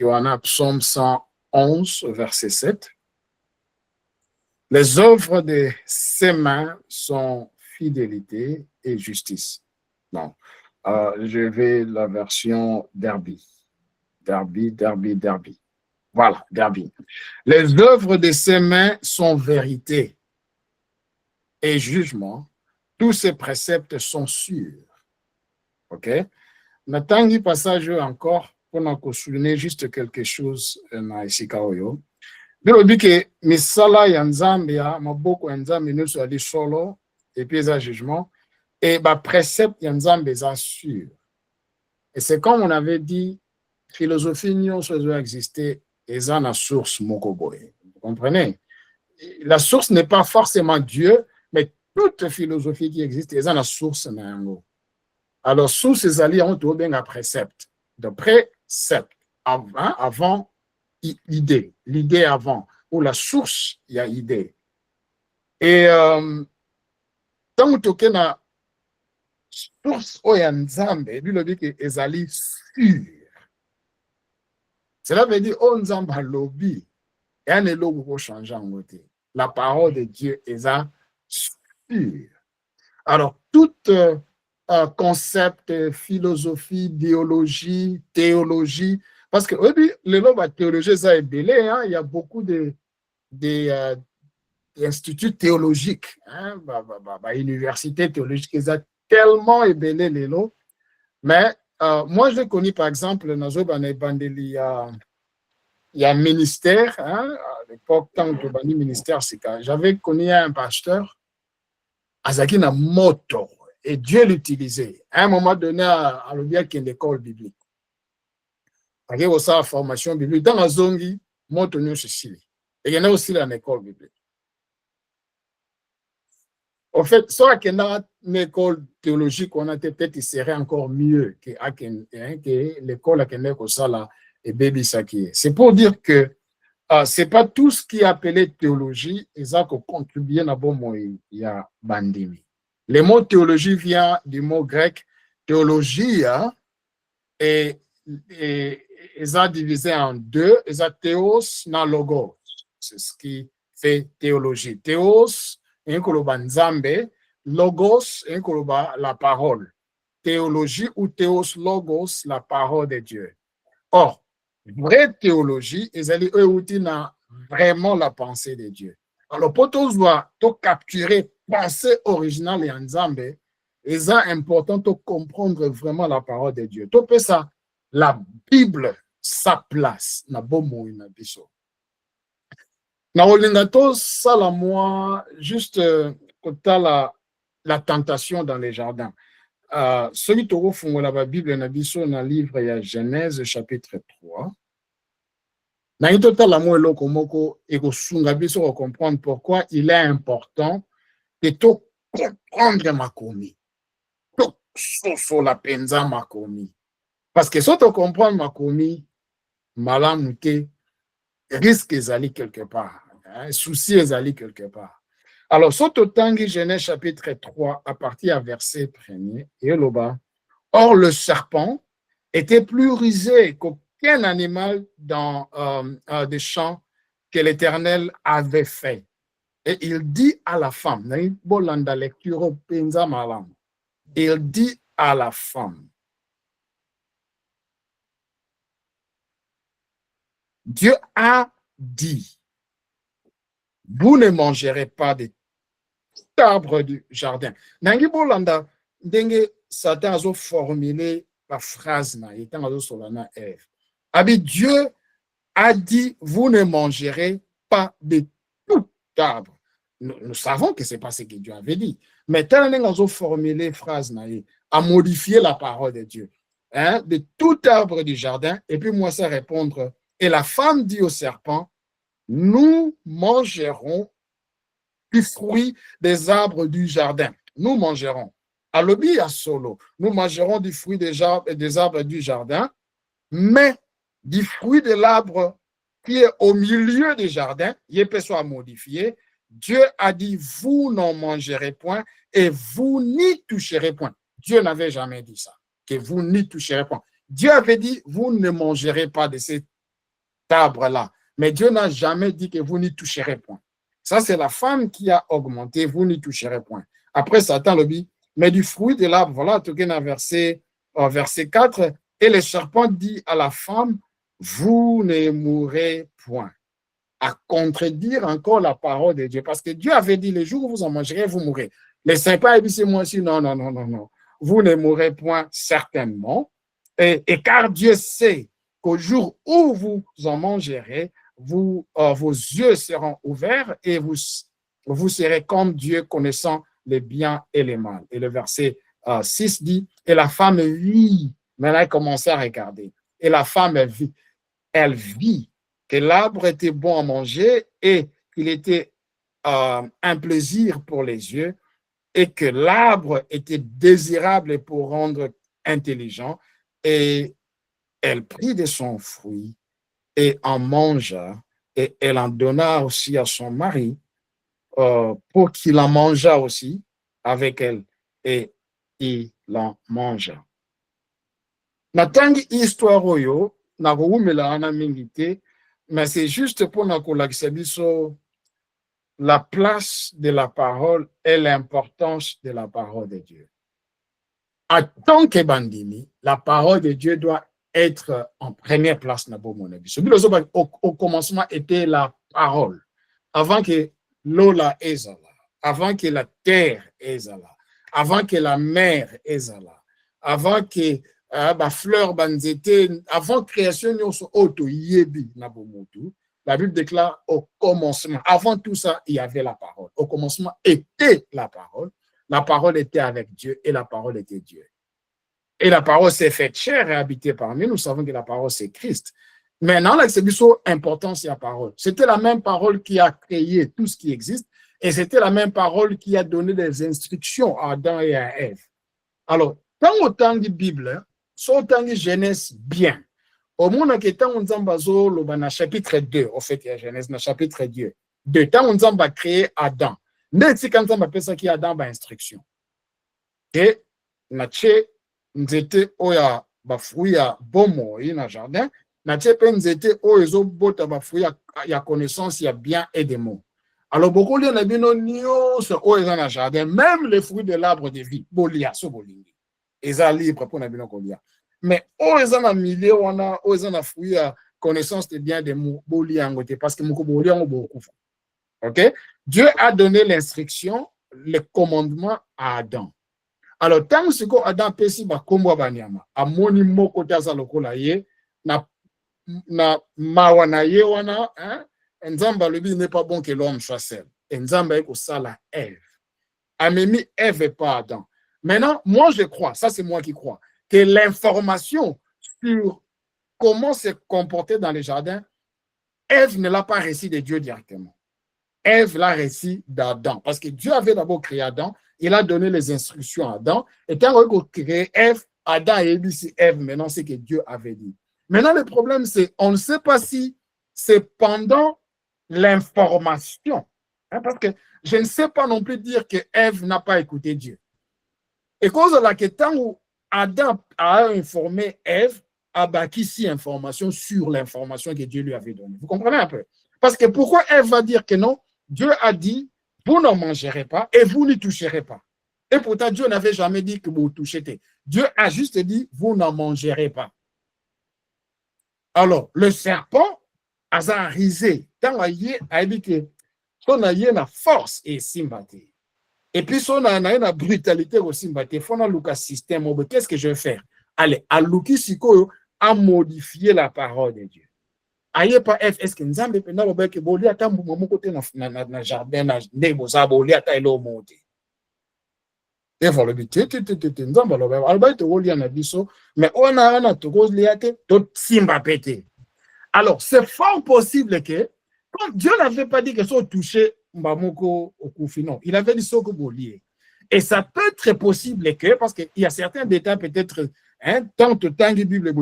Johanna, psaume 111, verset 7. Les œuvres de ses mains sont fidélité et justice. Non, je vais la version Derby. Derby. Voilà, Derby. Les œuvres de ses mains sont vérité et jugement. Tous ses préceptes sont sûrs. OK? Natangi passage encore pour souligner juste quelque chose na esika oyo. Bilobi ke misala ya nzambe ya maboko ya nzambe nyonso ali solo et puis eza jugement et ba précepte ya nzambe eza sûr. Et c'est comme on avait dit, philosophie nyonso ezo exister eza na source moko boye. Vous comprenez? La source n'est pas forcément Dieu, mais toute philosophie qui existe eza na source na yango. Alors, sous ces alliés, on trouve bien un précepte. De précepte, avant idée, l'idée avant, ou la source, il y a idée. Et tant que la source, il y a Nzambe, lui, le dit que ezali sûr. Cela veut dire, on Nzambe a lobby, et un élo pour changer en côté. La parole de Dieu est sûre. Alors, toute concept, philosophie, idéologie, théologie. Parce que oui, le nom de la théologie, ça est belé, hein? Il y a beaucoup d'instituts théologiques, hein? Universités théologiques, ils ont tellement ébélé les lots. Mais moi, je connais par exemple, il y a un ministère, hein? À l'époque, quand je parlais ministère, c'est quand j'avais connu un pasteur, Azaki na moto. Et Dieu l'utilisait. À un moment donné, à l'objet qu'il y a une école biblique. Il y a aussi la formation biblique. Dans la zone, moto nous ceci. Et il y en a aussi une école biblique. En fait, soit qu'il y a une école théologique, on a peut-être il serait encore mieux que l'école qui est comme ça là et baby saki. C'est pour dire que c'est pas tout ce qui est appelé théologie, et ça qui contribue à bon mot il y a bandimi. Le mot théologie vient du mot grec théologia et ça divisé en deux, et ça théos na logos. C'est ce qui fait théologie. Théos, un koloba nzambe, logos, un koloba la parole. Théologie ou théos logos, la parole de Dieu. Or, vraie théologie, ils allaient vraiment la pensée de Dieu. Alors, pour tous doit capturer pensée originale et ensemble, c'est important de comprendre vraiment la parole de Dieu. Tout ça, la Bible, sa place, na bomo na biso. Na olingato sala moi juste la tentation dans les jardins. Celui qui a la Bible na biso na livre ya Genèse chapitre 3. Na total amour eloko moko et kosunga biso ko comprendre pourquoi il est important de tout comprendre makomi. Tout sur la penza makomi. Parce que si tu comprends makomi, malamu te risque ezali quelque part, hein, souci ezali quelque part. Alors, si tu tangi Genèse chapitre 3 à partir à verset 1er et le bas, or le serpent était plus rusé qu'aucun animal dans des champs que l'Éternel avait fait. Et il dit à la femme, il dit à la femme, Dieu a dit, vous ne mangerez pas de tout arbre du jardin. Nangi bolanda, ndenge Satan a formulé la phrase na étant a solana Ève. Abi Dieu a dit, vous ne mangerez pas de tout arbre. Nous savons que c'est pas ce que Dieu avait dit. Mais tel a formulé la phrase na a modifié la parole de Dieu. Hein, de tout arbre du jardin. Et puis moi, ça répondre. Et la femme dit au serpent, nous mangerons du fruit des arbres du jardin. Nous mangerons. À l'obi à solo, nous mangerons du fruit des arbres du jardin, mais du fruit de l'arbre qui est au milieu du jardin, il peut soit modifié. Dieu a dit, vous n'en mangerez point et vous n'y toucherez point. Dieu n'avait jamais dit ça, que vous n'y toucherez point. Dieu avait dit, vous ne mangerez pas de cet arbre-là. Mais Dieu n'a jamais dit que vous n'y toucherez point. Ça, c'est la femme qui a augmenté, vous n'y toucherez point. Après, Satan le dit, mais du fruit de l'arbre, voilà, tout est verset 4, et le serpent dit à la femme, vous ne mourrez point. À contredire encore la parole de Dieu. Parce que Dieu avait dit, le jour où vous en mangerez, vous mourrez. Les serpents a dit, c'est moi aussi, non, non, non, non, non. Vous ne mourrez point certainement. Et car Dieu sait qu'au jour où vous en mangerez, vos yeux seront ouverts et vous serez comme Dieu, connaissant les biens et les mal. Et le verset 6 dit, et la femme vit, mais elle a commencé à regarder. Et la femme, elle vit que l'arbre était bon à manger et qu'il était un plaisir pour les yeux et que l'arbre était désirable pour rendre intelligent. Et elle prit de son fruit et en mangea, et elle en donna aussi à son mari pour qu'il en mangeât aussi avec elle, et il en mangea. Natangi histoire oyo na koumela ana mingi te, mais c'est juste pour na kolakisa biso la place de la parole et l'importance de la parole de Dieu. En tant que bandini, la parole de Dieu doit être en première place. Au commencement était la parole. Avant que l'eau la ezala, avant que la terre ezala, avant que la mer ezala, avant que la fleur banzete, avant création auto yebi na bomotu. La Bible déclare au commencement. Avant tout ça, il y avait la parole. Au commencement était la parole. La parole était avec Dieu et la parole était Dieu. Et la parole s'est faite chair et habitée parmi nous. Nous savons que la parole, c'est Christ. Maintenant, c'est plutôt important, c'est la parole. C'était la même parole qui a créé tout ce qui existe et c'était la même parole qui a donné des instructions à Adam et à Ève. Alors, tant autant de Bible, autant de Genèse bien. Au monde qui est en Zambazo, le chapitre 2, au fait, il y a Genèse, dans le chapitre 2. De temps, on a créé Adam. Mais si quand on appelle ça qui est Adam, bah, instruction. Et, nache, nous étions au ya, bah, fruit ya bomo, il y a un jardin. Nache, nous étions au ya, bah, fruit ya connaissance, il y a bien et des mots. Alors, beaucoup de gens ont dit, un jardin, même les fruits de l'arbre de vie, bolia, so bolingi. Ils sont libres pour nous kolia. Mais ils ont un milieu, ils ont un fruit à connaissance de bien des mots, bolia, parce que nous bolia, on beaucoup. Ok? Dieu a donné l'instruction, le commandement à Adam. Alors, tant que Adam pesi ba kombo banyama, amoni moko taza lokola ye, na mawana ye wana, hein? Nzamba le dit n'est pas bon que l'homme soit seul. Nzamba est au sala Ève. Amémi Ève et pas Adam. Maintenant, moi je crois, ça c'est moi qui crois, que l'information sur comment se comporter dans les jardins, Ève ne l'a pas reçu de Dieu directement. Ève l'a reçu d'Adam. Parce que Dieu avait d'abord créé Adam, il a donné les instructions à Adam. Et quand on a créé Ève, Adam a dit c'est Ève, maintenant c'est que Dieu avait dit. Maintenant, le problème, c'est on ne sait pas si c'est pendant l'information. Hein, parce que je ne sais pas non plus dire que Ève n'a pas écouté Dieu. Et cause de la question où Adam a informé Ève, a bâti ici information sur l'information que Dieu lui avait donnée. Vous comprenez un peu? Parce que pourquoi Ève va dire que non? Dieu a dit, vous n'en mangerez pas et vous n'y toucherez pas. Et pourtant, Dieu n'avait jamais dit que vous touchez. Dieu a juste dit, vous n'en mangerez pas. Alors, le serpent a risé. Tant il a dit que son a une force et sympathie. Et puis son a une brutalité aussi. Il faut un système. Qu'est-ce que je vais faire? Allez, à Luki Siko a modifié la parole de Dieu. Aye pas F, est-ce que nous avons besoin de faire que boli ata mon côté na jardin na nebo za boli ata ilo monte. Et voilà, nous avons besoin. Alors, tu vois, il y en a biso, mais on a un autre cause liate, tout simba pété. Alors, c'est fort possible que, quand Dieu n'avait pas dit que ça touché Mbamoko au Koufi, non, il avait dit ça que boli. Et ça peut être possible que, parce qu'il y a certains détails peut-être, hein, tant que la Bible,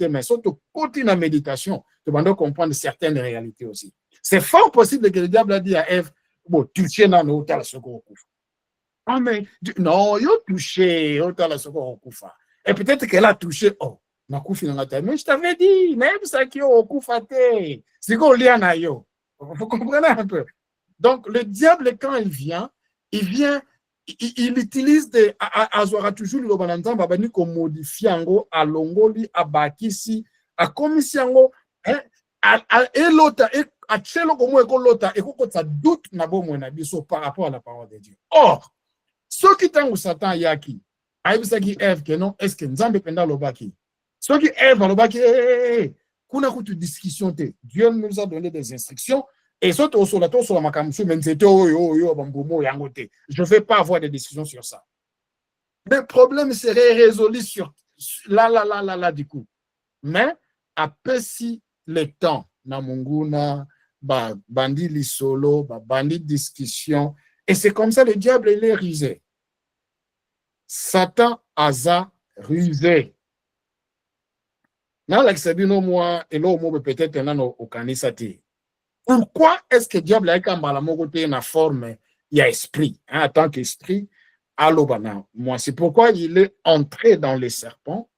mais surtout côté la méditation, tu vas comprendre certaines réalités aussi. C'est fort possible que le diable a dit à Ève, bon, toucher dans le hôtel secours au Koufa. Ah, mais non, il a touché au hôtel secours au Koufa. Et peut-être qu'elle a touché, oh, Mais je t'avais dit, même ça qui est au coup faté, c'est qu'on lit en ayo. Vous comprenez un peu? Donc, le diable, quand il vient, il utilise des. Azwara toujours le bananzam, babani ko modifie ango, a longoli, a bakisi, a komisi ango, et l'autre, a tchelo comme l'autre, et qu'on ça doute na bon mon abisso par rapport à la parole de Dieu. Or, ceux qui t'ont Satan yaki, aïbisaki Ève, que non, est-ce que Nzambe penda lobaki? Ceux qui Ève lobaki, kuna kutu discussion te. Dieu nous a donné des instructions. Et je ne vais pas avoir de décision sur ça. Le problème serait résolu sur là, du coup. Mais, après si le temps, na munguna, bandit li solo, bandit discussion, et c'est comme ça le diable, il est rusé. Satan aza rusé. Dans l'exabino, moi, et là, peut-être, au kanisati. Pourquoi est-ce que le diable a une forme, il y a esprit, en tant qu'esprit, moi, c'est pourquoi il est entré dans les serpents,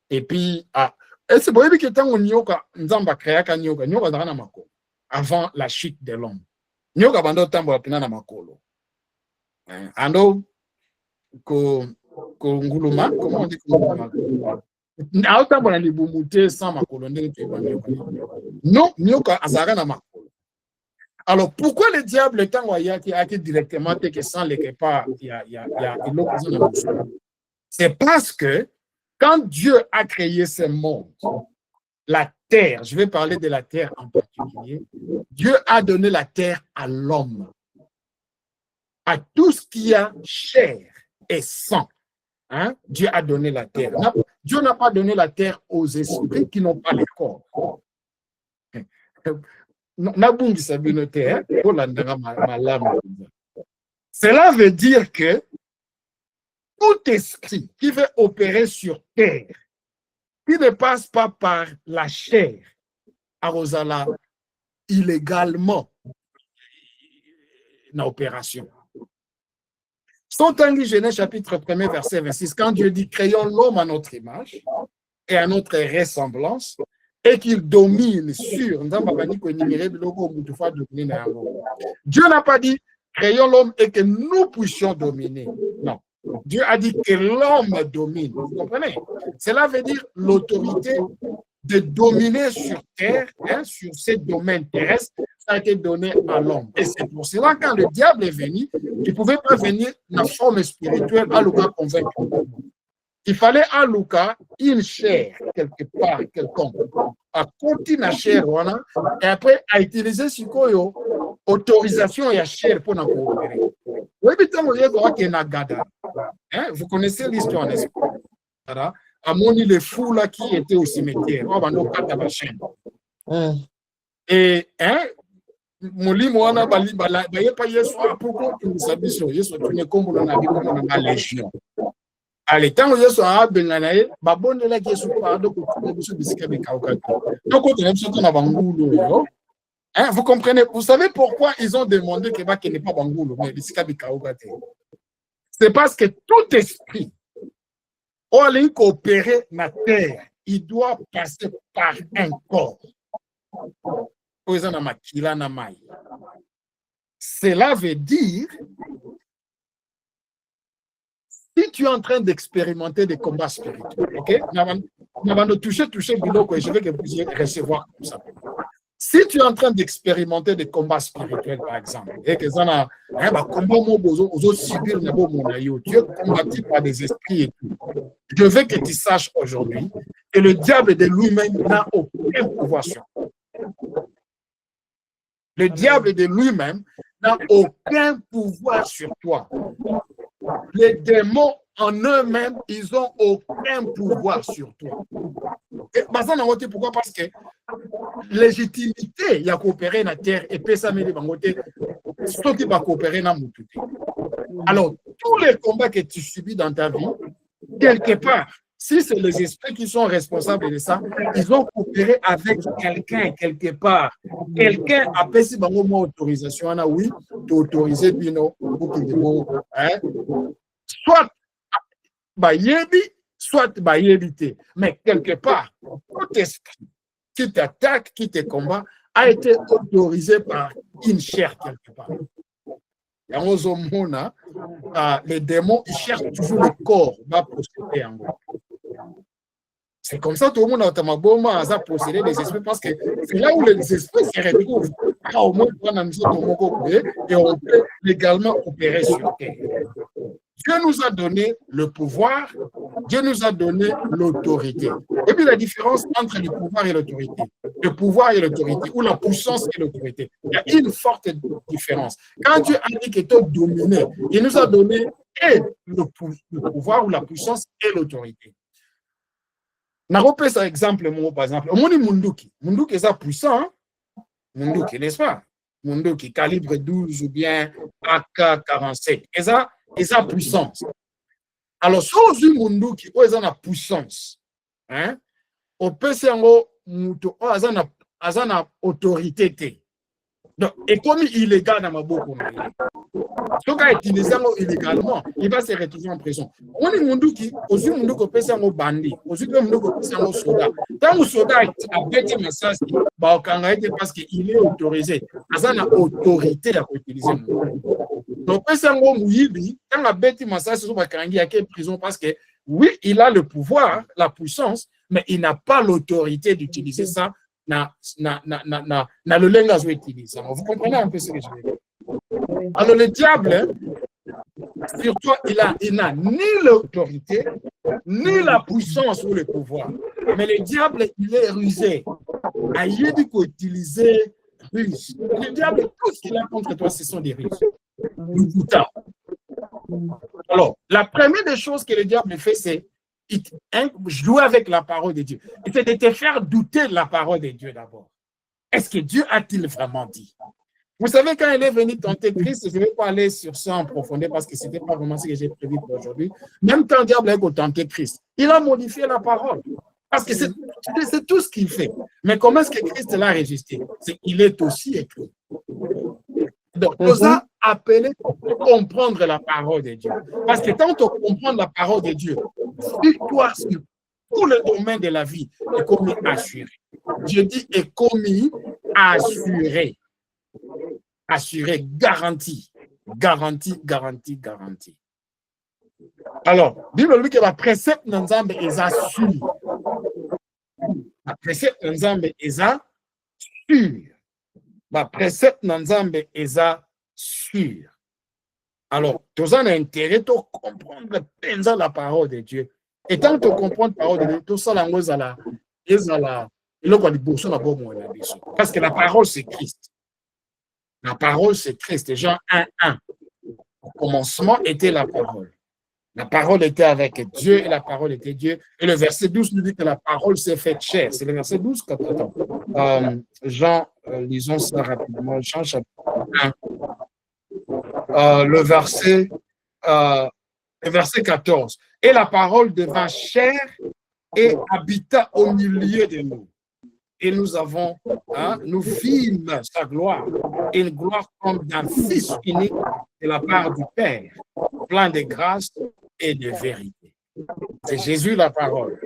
et puis, et c'est pour ça que tant nyoka nzamba créaka nyoka zana makolo avant la chute de l'homme. Nyoka bando tambo pina na makolo. Ando ko nguluma, comment on dit nguluma? Na tambo na libumute sans makolo ndenge tu nyoka. Non, nyoka azara na makolo. Alors, pourquoi le diable, le temps où il y a directement, que sans les pas, il y a c'est parce que quand Dieu a créé ce monde, la terre, je vais parler de la terre en particulier, Dieu a donné la terre à l'homme, à tout ce qui a chair et sang. Hein? Dieu a donné la terre. Dieu n'a pas donné la terre aux esprits qui n'ont pas le corps. Cela veut dire que tout esprit qui veut opérer sur terre, qui ne passe pas par la chair, à Rosala, illégalement, une opération. Son Tanguy Genèse, chapitre 1er, verset 26, quand Dieu dit, créons l'homme à notre image et à notre ressemblance, et qu'il domine sur. Dieu n'a pas dit créons l'homme et que nous puissions dominer. Non. Dieu a dit que l'homme domine. Vous comprenez? Cela veut dire l'autorité de dominer sur terre, sur ces domaines terrestres, ça a été donné à l'homme. Et c'est pour cela que quand le diable est venu, il ne pouvait pas venir dans la forme spirituelle à Lucas convaincre. Il fallait à Lucas une chair quelque part, quelconque, à continuer la chair, voilà, et après à utiliser ce qu'on autorisation et la chair pour nous coopérer. Vous connaissez l'histoire, n'est-ce pas? À Moni, les fous là qui étaient au cimetière, et Moli Moana Bali Bala, pas Yesu, pourquoi nous savons Yesu, tu n'es comme la légion. À l'état où Yesu a Benganae, Babone la Yesu pardon pour tout biscuit avec Kaukaki. Donc, on a besoin d'un bangoulou. Vous comprenez? Vous savez pourquoi ils ont demandé qu'il n'est pas bangoulou, mais biscuit avec Kaukaki? C'est parce que tout esprit, au lieu d'opérer la terre, il doit passer par un corps. Cela veut dire, si tu es en train d'expérimenter des combats spirituels, ok? Je veux que vous puissiez recevoir comme ça. Si tu es en train d'expérimenter des combats spirituels, par exemple, et que tu as tu es combattu par des esprits et tout, je veux que tu saches aujourd'hui que le diable de lui-même n'a aucun pouvoir sur toi. Le diable de lui-même n'a aucun pouvoir sur toi. Les démons en eux-mêmes, ils n'ont aucun pouvoir sur toi. Pourquoi? Parce que légitimité, il y a coopéré dans la terre et puis ça met les bangotés, ceux qui vont coopérer dans mon. Alors, tous les combats que tu subis dans ta vie, quelque part, si c'est les esprits qui sont responsables de ça, ils ont coopéré avec quelqu'un quelque part. Quelqu'un a payé une autorisation, oui, d'autoriser Bino, soit, yebi, soit éviter. Mais quelque part, tout esprit qui t'attaque, qui te combat, a été autorisé par une chair quelque part. Les démons, ils cherchent toujours le corps, va posséder en gros. C'est comme ça tout le monde a possédé les esprits parce que c'est là où les esprits se retrouvent. Au moins, et on peut légalement opérer sur terre. Dieu nous a donné le pouvoir, Dieu nous a donné l'autorité. Et puis la différence entre le pouvoir et l'autorité, ou la puissance et l'autorité, il y a une forte différence. Quand Dieu a dit qu'il était dominé, il nous a donné et le pouvoir ou la puissance et l'autorité. Na repère par exemple, par exemple, Munduki est puissant, hein? Munduki, n'est-ce pas? Munduki, calibre 12 ou bien AK-47, ils ont puissance. Alors, si on Munduki, ils ont la puissance, hein? On peut se dire qu'ils ont autorité. Donc, et comme illégal dans ma bouche, si on utilise illégalement, il va se retrouver en prison. On est Munduki, aussi Munduki peut se faire bandit, aussi Munduki peut se faire soldat. Quand le soldat a bêté message, parce qu'il est autorisé, il a l'autorité à utiliser Munduki. Donc, peut se faire Mouyibi, quand a bêté message, il y a une prison parce que oui, il a le pouvoir, la puissance, mais il n'a pas l'autorité d'utiliser ça. Le langage utilisé. Vous comprenez un peu ce que je veux dire? Alors le diable, sur toi, il n'a ni l'autorité, ni la puissance ou le pouvoir. Mais le diable, il est rusé. Il dit qu'il utilise ruse. Le diable, tout ce qu'il a contre toi, ce sont des ruses. Alors, la première des choses que le diable fait, c'est jouer avec la parole de Dieu. C'est de te faire douter de la parole de Dieu d'abord. Est-ce que Dieu a-t-il vraiment dit? Vous savez, quand il est venu tenter Christ, je ne vais pas aller sur ça en profondeur parce que ce n'était pas vraiment ce que j'ai prévu pour aujourd'hui. Même quand le diable a tenté Christ, il a modifié la parole. Parce que c'est tout ce qu'il fait. Mais comment est-ce que Christ l'a résisté? Il est aussi écrit. Donc, nous a appelé à comprendre la parole de Dieu. Parce que tant qu'on comprend la parole de Dieu, sur toi, sur tout le domaine de la vie, est commis assuré. Je dis est commis assuré. Assuré, garanti. Garanti, garanti, garanti. Alors, Bible dit que la précepte n'ensemble est assuré. La précepte n'ensemble est assuré. La précepte n'ensemble est assuré. Alors, tu as intérêt à comprendre la parole de Dieu. Et tant que tu comprends la parole de Dieu, tout ça, parce que la parole, c'est Christ. La parole, c'est Christ. Jean 1:1. Au commencement était la parole. La parole était avec Dieu et la parole était Dieu. Et le verset 12 nous dit que la parole s'est faite chair. C'est le verset 12. Jean, lisons ça rapidement. Jean chapitre 1. Le verset 14. Et la parole devint chair et habita au milieu de nous. Et nous vîmes sa gloire, une gloire comme d'un Fils unique de la part du Père, plein de grâce et de vérité. C'est Jésus la parole.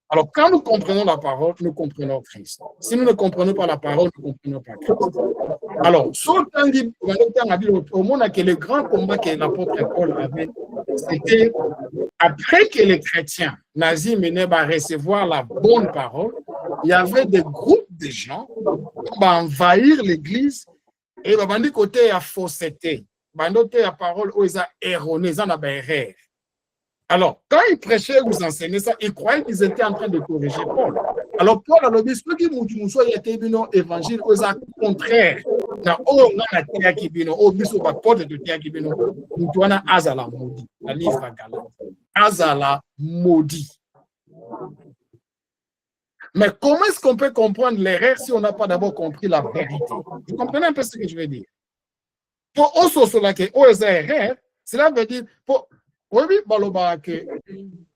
Alors, quand nous comprenons la parole, nous comprenons Christ. Si nous ne comprenons pas la parole, nous ne comprenons pas Christ. Alors, au monde que le grand combat que l'apôtre Paul avait, c'était après que les chrétiens nazis venaient recevoir la bonne parole, il y avait des groupes de gens qui envahir l'église et ils côté à fausseté, côté à parole où ils ont erroné, ils ont erreur. Alors, quand ils prêchaient ou ils enseignaient ça, ils croyaient qu'ils étaient en train de corriger Paul. Alors, Paul a dit, ceux qui m'ont été évangile, ils ont contraire. La Azala maudit. La livre à Galate. Azala maudit. Mais comment est-ce qu'on peut comprendre l'erreur si on n'a pas d'abord compris la vérité? Vous comprenez un peu ce que je veux dire? Pour cela veut dire, oui,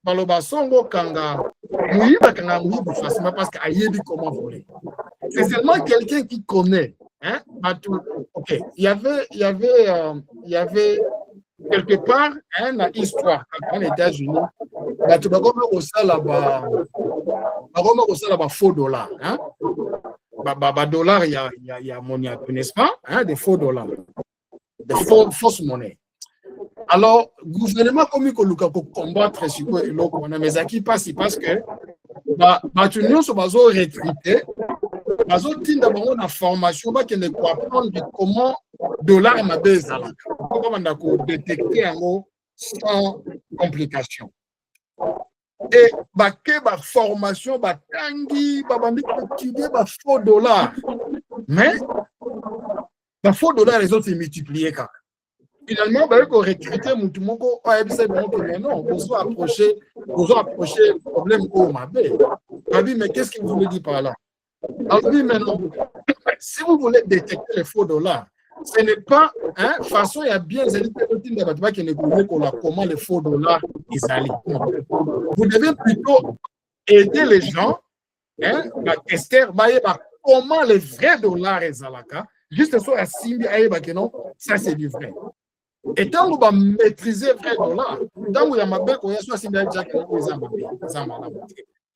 baloba songo kanga, facilement parce qu'il dit comment voler. C'est seulement quelqu'un qui connaît. Hein? Ok, il y avait quelque part une histoire aux États-Unis bato bakoma kosala ba faux dollars, hein? Ba dollars ya moniato, n'est-ce pas? Hein? Des faux dollars, des fausses monnaies. Alors, gouvernement comme il faut combattre sur quoi mais à qui passe parce que bato nyonso bazo retraité, bazo tinda bango na formation ba kende ko apprendre comment dollar mabe ezalaka. Comment on a détecter yango sans complication. Et ba formation ba tangi ba bandi étudier ba faux dollars. Mais ba faux dollars les autres se multiplier quand. Finalement, bah, qu'on recruter Moutoumoko, non, vous approcher le problème au Mabé. Mais qu'est-ce que vous voulez dire par là? Alors, oui, maintenant, si vous voulez détecter les faux dollars, ce n'est pas, hein, façon, il y a bien des études qui ne connaissent pas comment les faux dollars ils allient. Vous devez plutôt aider les gens, hein, à tester, comment les vrais dollars ils allient. Juste sur la Simbi, non, ça c'est du vrai. Et tant que vous maîtrisez vrai dollar, tant que vous avez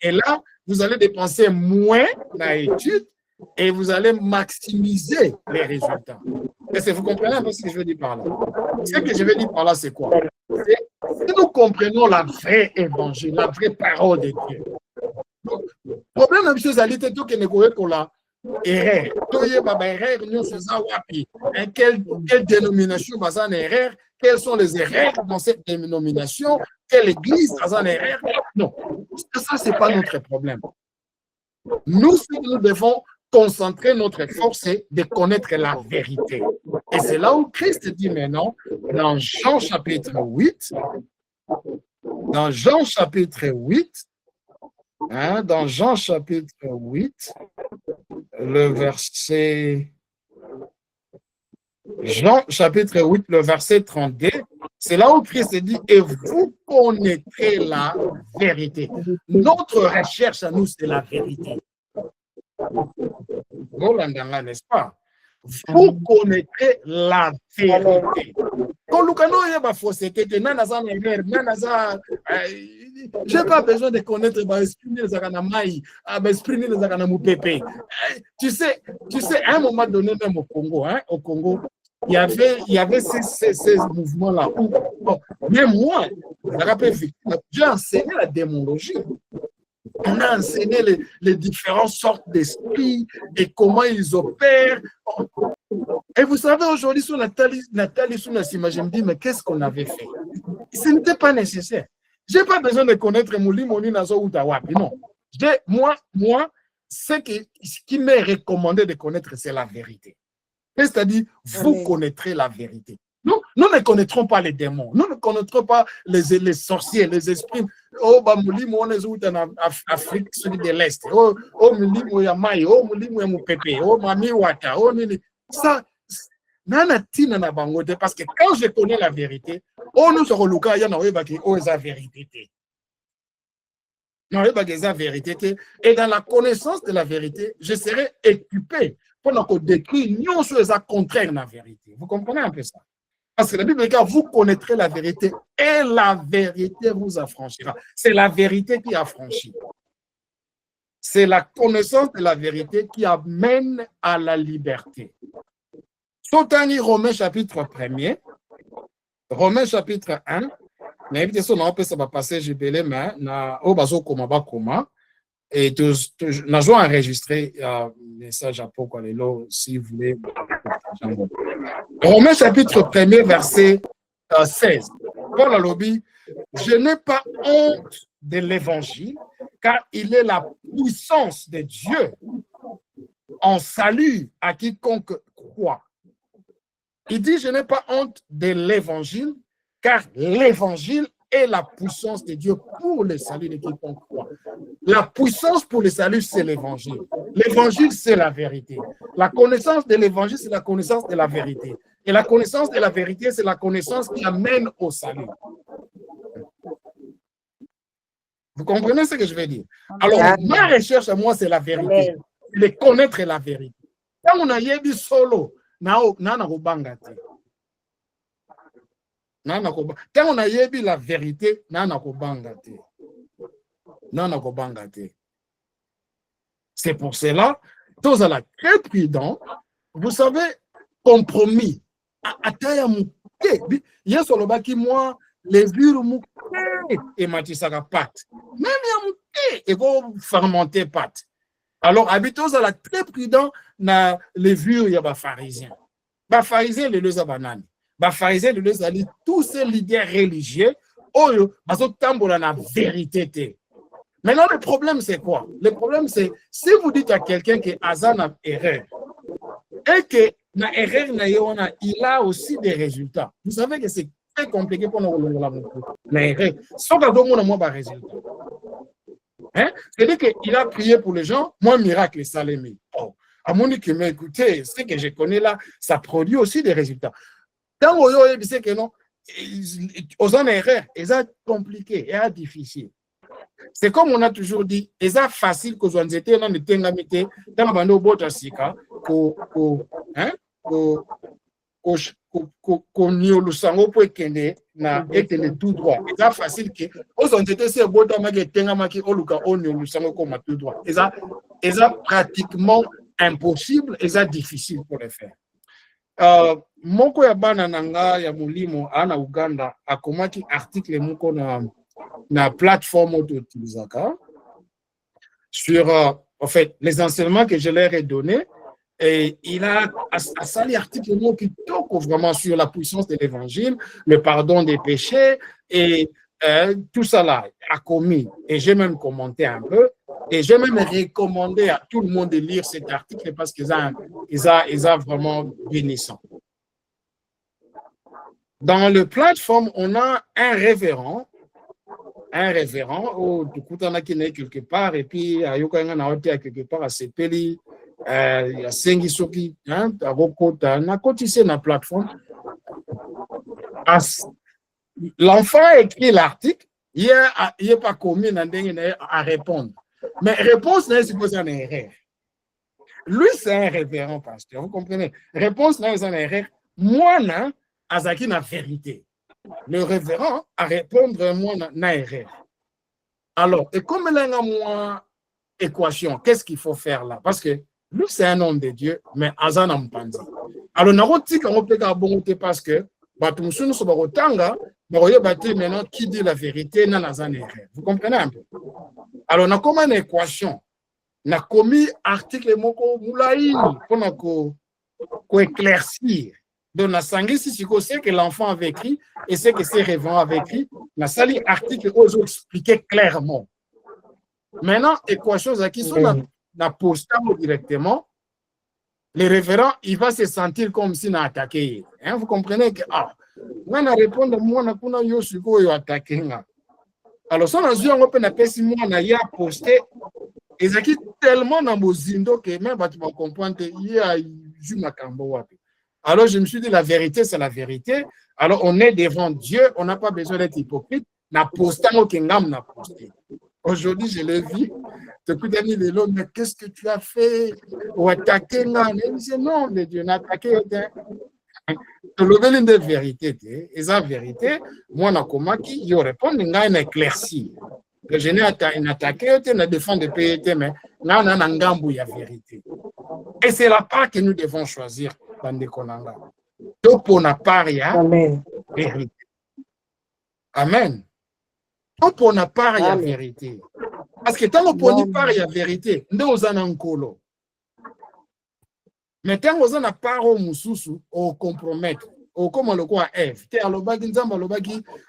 et là, vous allez dépenser moins dans l'étude et vous allez maximiser les résultats. Est-ce que vous comprenez un peu ce que je veux dire par là? Ce que je veux dire par là, c'est quoi? Si nous comprenons la vraie évangile, la vraie parole de Dieu. Donc, le problème, c'est que tout que nous la erreur. Quelle dénomination base en erreur? Quelles sont les erreurs dans cette dénomination? Quelle église base en erreur? Non, ça, ce n'est pas notre problème. Nous, ce que nous devons concentrer notre force, c'est de connaître la vérité. Et c'est là où Christ dit maintenant, dans Jean chapitre 8, dans Jean chapitre 8, hein, dans Jean chapitre 8, le verset... Jean chapitre 8, le verset 32, c'est là où Christ dit, et vous connaîtrez la vérité. Notre recherche à nous, c'est la vérité. N'est-ce pas? Vous connaîtrez la vérité. Je n'ai pas besoin de connaître tu sais, à un moment donné, même au Congo, il y avait ces mouvements-là. Bon, même moi, j'ai enseigné la démonologie. On a enseigné les différentes sortes d'esprits et comment ils opèrent. Et vous savez, aujourd'hui, sur Nathalie Sounasima, je me dis, mais qu'est-ce qu'on avait fait? Ce n'était pas nécessaire. Je n'ai pas besoin de connaître Mouli Moni Nazo ou Tawapi. Non. Moi, ce qui m'est recommandé de connaître, c'est la vérité. C'est-à-dire, vous connaîtrez la vérité. Nous ne connaîtrons pas les démons. Nous ne connaîtrons pas les sorciers, les esprits. Oh, Mouli Moni en Afrique de l'Est. Oh, Mouli Mouyamaï. Oh, Mouli Mouyamoupepe. Oh, Mami Wata. Oh, ça. Parce que quand je connais la vérité, nous serons le cas, il y a la vérité. Et dans la connaissance de la vérité, je serai équipé pour qu'on détruise nous sur les contraires de la vérité. Vous comprenez un peu ça? Parce que la Bible dit, vous connaîtrez la vérité et la vérité vous affranchira. C'est la vérité qui affranchit. C'est la connaissance de la vérité qui amène à la liberté. Sotani Romains chapitre 1er, Romains chapitre 1, on peut ça va passer jibélé mais na obazo koma et nous avons enregistré un message à Poko Lelo si vous voulez. Romains chapitre 1er verset 16. Paul a lobby, je n'ai pas honte de l'évangile car il est la puissance de Dieu en salut à quiconque croit. Il dit, je n'ai pas honte de l'évangile, car l'évangile est la puissance de Dieu pour le salut de quiconque croit. La puissance pour le salut, c'est l'évangile. L'évangile, c'est la vérité. La connaissance de l'évangile, c'est la connaissance de la vérité. Et la connaissance de la vérité, c'est la connaissance qui amène au salut. Vous comprenez ce que je veux dire? Alors, ma recherche à moi, c'est la vérité. C'est de connaître la vérité. Quand on a dit solo, quand on a yebi la vérité, Non, non, kobangate. C'est pour cela, tous à la très prudent, vous savez, compromis. Ataya mouke. Yes, on le qui moi, les vures mouke et matisaka pâte. Même ya mouke et go fermenter pâte. Alors, habitons à la très prudent, na les vures ya ba pharisiens. Ba pharisiens, les deux banane. Ba pharisiens, les deux ali, tous ces leaders religieux, oh, baso tambola na vérité. Maintenant, le problème, c'est quoi? Le problème, c'est si vous dites à quelqu'un que Hazan a erreur et que na erreur il a aussi des résultats. Vous savez que c'est très compliqué pour nous la erreur. Sauf que nous avons des résultats. Hein? C'est-à-dire qu'il a prié pour les gens, moi, miracle, ça l'est mis. Oh. À mon avis, mais écoutez, ce que je connais là, ça produit aussi des résultats. Quand on dit que non, aux en erreur, c'est compliqué et difficile. C'est comme on a toujours dit, c'est facile que vous étiez dans le tengamité, dans le bando botasika, qu'on n'y le sango pour ekende na ekende tout droit. C'est facile que vous étiez sur botamaki tengamaki oluka on n'y le sango comme tout droit. C'est pratiquement impossible et c'est difficile pour le faire. Moko ya bana nanga ya mulimo ana Uganda akomaki article moko na plateforme auto-utilisaka sur en fait les enseignements que je leur ai donnés et il a sali article qui toque vraiment sur la puissance de l'évangile, le pardon des péchés et tout ça là a commis et j'ai même commenté un peu et j'ai même recommandé à tout le monde de lire cet article parce qu'ils ont vraiment bénissant. Dans le plateforme, on a un révérend, du coup, on a qui est quelque part, et puis, à Yokanga na hote quelque part, à Sepeli, il y a Sengi Soki, à Rokota, na cotissé na plateforme. L'enfant a écrit l'article, il n'est pas commis à répondre. Mais réponse n'est supposée en erreur. Lui, c'est un révérend pasteur, vous comprenez? Réponse n'est pas en erreur. Moi, non, Azaki na vérité. Le révérend à répondre moi na erreur. Alors, et comme il y a une équation, qu'est-ce qu'il faut faire là? Parce que lui, c'est un homme de Dieu, mais Azan a mpandi. Alors, on peut parce que maintenant qui dit la vérité dans la erreur. Vous comprenez un peu? Alors, on a comme une équation. On a commis article moko moulaï pour éclaircir. Donc, la sanguine, si c'est que l'enfant avait écrit et c'est que ses révérends avaient écrit, la sali article ose expliquer clairement. Maintenant, équation qui sont la posture directement, les révérends, il va se sentir comme s'il a attaqué. Hein, vous comprenez que, on a répondu, moi, on a eu ce attaqué. Alors, si on a eu un peu de moi, on a posté, et ça qui tellement dans vos indo que même, tu vas comprendre, il y a eu ma cambo. Alors, je me suis dit, la vérité, c'est la vérité. Alors, on est devant Dieu, on n'a pas besoin d'être hypocrite. Na posté, na posté. Aujourd'hui, je l'ai vu. Mais qu'est-ce que tu as fait? Ou attaquer, non, mais Dieu n'a attaqué. Tu l'as dit, la vérité. Et la vérité, moi, je réponds, je éclairci. Que je n'ai attaqué, je ne défends de payer, mais je n'ai pas vérité. Et c'est la part que nous devons choisir. Donc, pour n'a pas rien, vérité. Amen. Donc, pour n'a pas rien, vérité. Parce que tant qu'on n'a pas rien, vérité, nous avons un colo. Mais tant qu'on n'a pas on compromettre. Comme on le croit, F. Te alobaki nzamba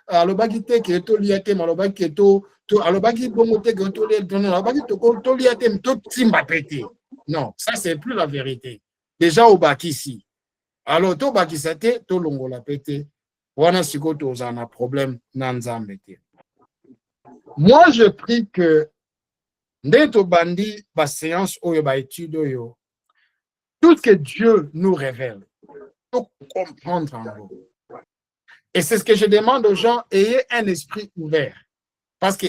alobaki te ke to liate malobaki to alobaki bongo te ke to liate alobaki to liate to timba pété. Non, ça c'est plus la vérité. Déjà au bakisi. Alors to bakisate to longola pété. Wana siko to un problème na nzambe te. Moi je prie que ndeto bandi ba séance oyo ba étude oyo tout ce que Dieu nous révèle. Comprendre en vous. Et c'est ce que je demande aux gens, ayez un esprit ouvert. Parce que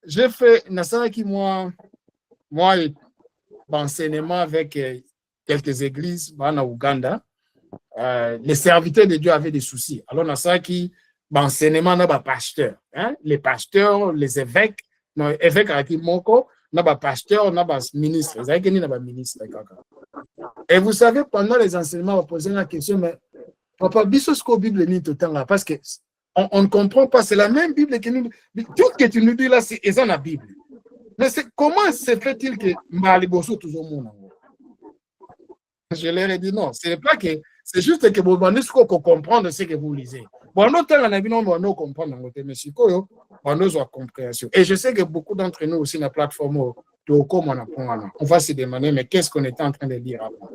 j'ai fait moi enseignement avec quelques églises en Ouganda. les serviteurs de Dieu avaient des soucis. Alors, on a ça qui, enseignement, on a pasteur, hein? Les pasteurs, les évêques, non, évêques avec Moko, on a pasteur, on a ministre. Et vous savez, pendant les enseignements, on va poser la question, mais papa, bisosko Bible ni tout temps là, parce que on ne comprend pas, c'est la même Bible que nous. Tout ce que tu nous dis là, c'est dans la Bible. Mais comment se fait-il que Maliboso toujours mon amour? Je leur ai dit non, c'est pas que c'est juste que vous demandez ce qu'on comprend de ce que vous lisez. Bon, nous, on a vu, on comprend dans notre mais on a compréhension. Et je sais que beaucoup d'entre nous aussi, la plateforme, on va se demander, mais qu'est-ce qu'on était en train de lire avant?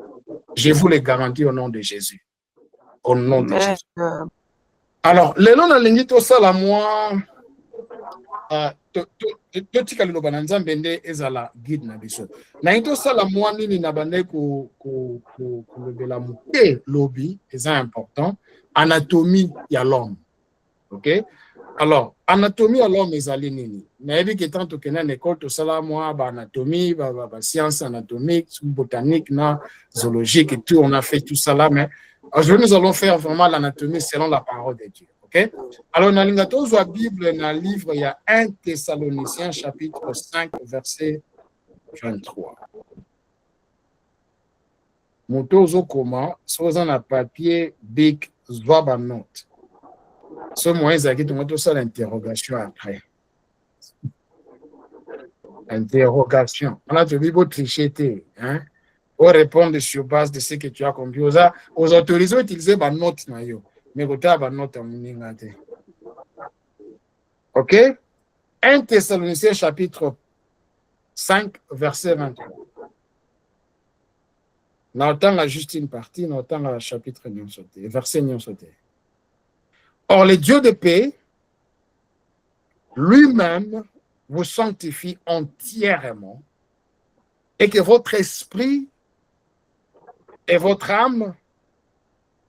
Je vous le garantis au nom de Jésus. Au nom de Jésus. Alors, le nom de l'ingito sala moi, totika liloba na nzambe nde ezala guide na biso. Na ingito sala moi nini na bande kulobela muke lobi, c'est important. Anatomie ya l'homme. OK? Alors, anatomie à l'homme ezali nini? Na yebi que tant que na école to sala moi ba anatomie, ba science anatomique, botanique, na zoologique et tout, on a fait tout ça là, mais aujourd'hui nous allons faire vraiment l'anatomie selon la parole de Dieu. OK? Alors, dans la Bible, dans le livre, il y a 1 Thessaloniciens, chapitre 5, verset 23. Motozo comment, soit dans un papier, big, zoaba note. Ce moyen, c'est que l'interrogation après. Interrogation. On a dit, vous trichez, hein? Vous répondre sur base de ce que tu as compris. Aux autorisés d'utiliser ma note, mais vous avez ma note en miningate. OK? 1 Thessaloniciens, chapitre 5, verset 23. Nous avons juste une partie, nous avons le chapitre verset sauté. Or, le Dieu de paix, lui-même, vous sanctifie entièrement et que votre esprit et votre âme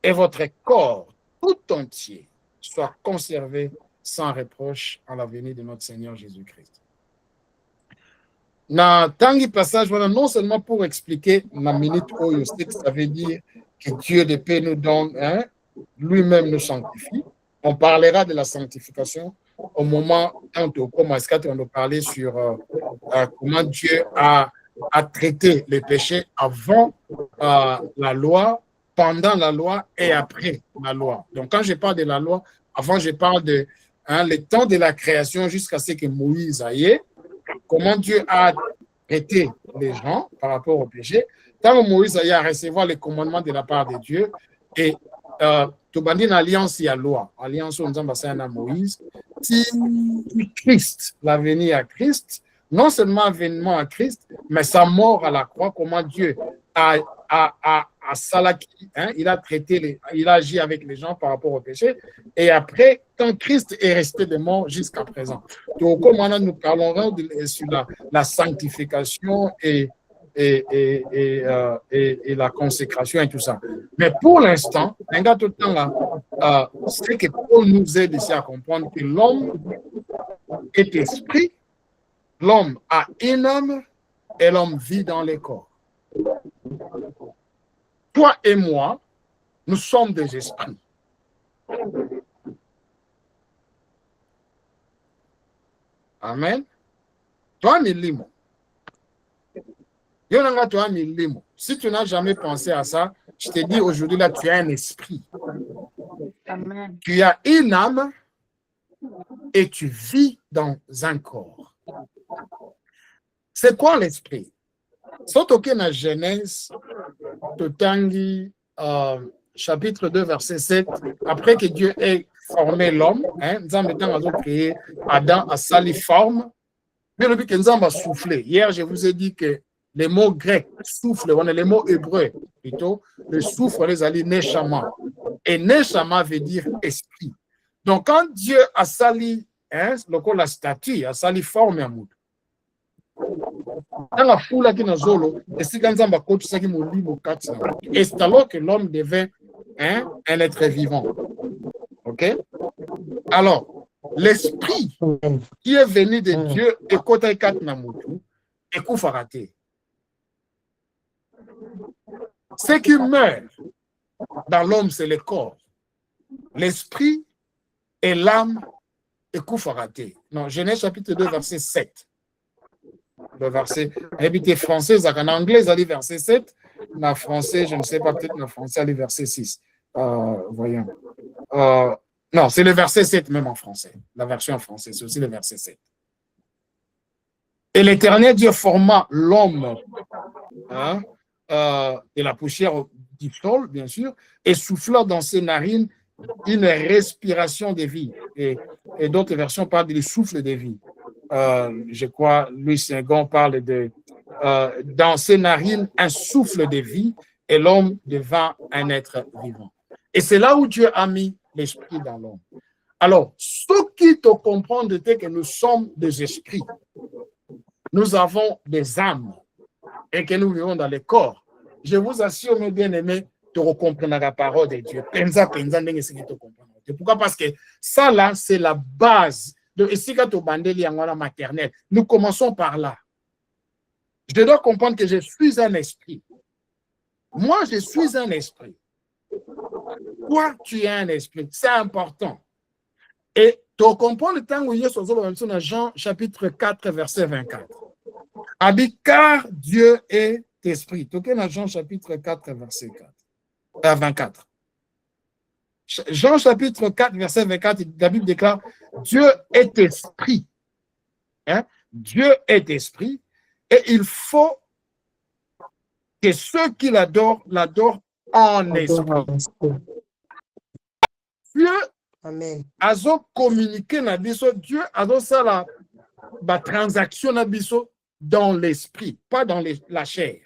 et votre corps tout entier soient conservés sans reproche en la venue de notre Seigneur Jésus-Christ. Dans le passage, voilà, non seulement pour expliquer la minute où ça veut dire que Dieu de paix nous donne, hein, lui-même nous sanctifie. On parlera de la sanctification au moment où on va parler sur comment Dieu a traité les péchés avant la loi, pendant la loi et après la loi. Donc, quand je parle de la loi, avant, je parle de le temps de la création jusqu'à ce que Moïse aille, comment Dieu a traité les gens par rapport au péché. Tant que Moïse aille à recevoir les commandements de la part de Dieu, et tout bandit une alliance, il y a loi. Alliance, on dit à Moïse. Si Christ, l'avenir à Christ, non seulement avènement à Christ, mais sa mort à la croix, comment Dieu a salaki, hein, il a traité, il a agi avec les gens par rapport au péché. Et après, quand Christ est resté de mort jusqu'à présent. Donc, comme nous parlerons sur la sanctification et la consécration et tout ça. Mais pour l'instant, c'est que Paul nous aide ici à comprendre que l'homme est esprit, l'homme a une âme et l'homme vit dans les corps. Toi et moi, nous sommes des esprits. Amen. Toi, Milimo. Si tu n'as jamais pensé à ça, je te dis aujourd'hui, là, tu as un esprit. Amen. Tu as une âme et tu vis dans un corps. C'est quoi l'esprit? Surtout que dans la Genèse, chapitre 2, verset 7, après que Dieu ait formé l'homme, nous avons créé Adam à saliforme, mais le but que nous avons soufflé. Hier, je vous ai dit que les mots grecs, souffle, on a les mots hébreux, plutôt, le souffle, les alliés, neshama. Et neshama veut dire esprit. Donc, quand Dieu a sali, la statue, a sali forme à moud. Dans la foule qui nous zolo, et c'est alors que l'homme devient un être vivant. OK? Alors, l'esprit qui est venu de Dieu et côté 4 namutu, et koufarate. Ceux qui meurent dans l'homme, c'est le corps. L'esprit et l'âme et Koufaraté. Non, Genèse chapitre 2, verset 7. Le verset, habité français, en anglais, ça dit verset 7. En français, je ne sais pas, peut-être en français, ça dit verset 6. Voyons. Non, c'est le verset 7 même en français. La version en français, c'est aussi le verset 7. Et l'Éternel Dieu forma l'homme de la poussière du sol, bien sûr, et souffla dans ses narines une respiration de vie. Et d'autres versions parlent du souffle de vie. Je crois, Louis Senghon parle de dans ses narines un souffle de vie et l'homme devint un être vivant. Et c'est là où Dieu a mis l'esprit dans l'homme. Alors, ceux qui te comprennent que nous sommes des esprits, nous avons des âmes et que nous vivons dans les corps. Je vous assure, mes bien-aimés, tu comprendras la parole de Dieu. Pourquoi? Parce que ça, là, c'est la base. Nous commençons par là. Je dois comprendre que je suis un esprit. Moi, je suis un esprit. Toi, tu es un esprit. C'est important. Et tu comprends le temps où il y a dans Jean chapitre 4, verset 24. A dit, car Dieu est esprit. Tu es dans Jean chapitre 4, verset 24. Jean chapitre 4, verset 24, la Bible déclare, Dieu est esprit. Hein? Dieu est esprit. Et il faut que ceux qui l'adorent, l'adorent en esprit. Dieu a communiqué na biso, Dieu a la transaction na biso dans l'esprit, pas dans la chair.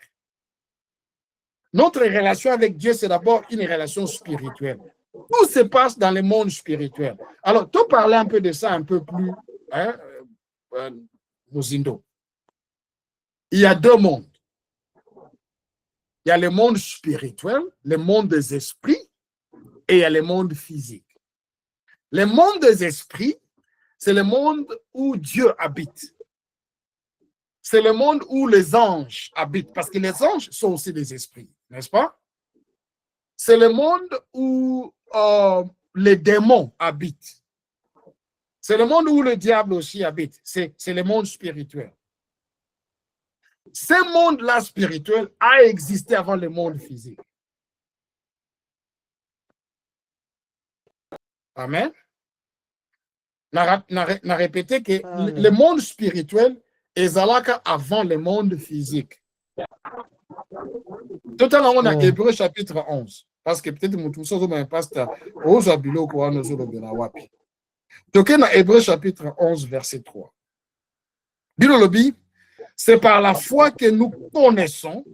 Notre relation avec Dieu, c'est d'abord une relation spirituelle. Tout se passe dans le monde spirituel. Alors, tu parlais un peu de ça un peu plus, Mozindo. Il y a deux mondes. Il y a le monde spirituel, le monde des esprits, et il y a le monde physique. Le monde des esprits, c'est le monde où Dieu habite. C'est le monde où les anges habitent, parce que les anges sont aussi des esprits, n'est-ce pas? C'est le monde où les démons habitent. C'est le monde où le diable aussi habite. C'est le monde spirituel. Ce monde-là spirituel a existé avant le monde physique. Amen. n'a répété que le monde spirituel est avant le monde physique. Tout à l'heure, on a Hébreu chapitre 11. Parce que peut-être que tout ça, c'est pasteur. Donc, on a Hébreu chapitre 11, verset 3. C'est par la foi que nous connaissons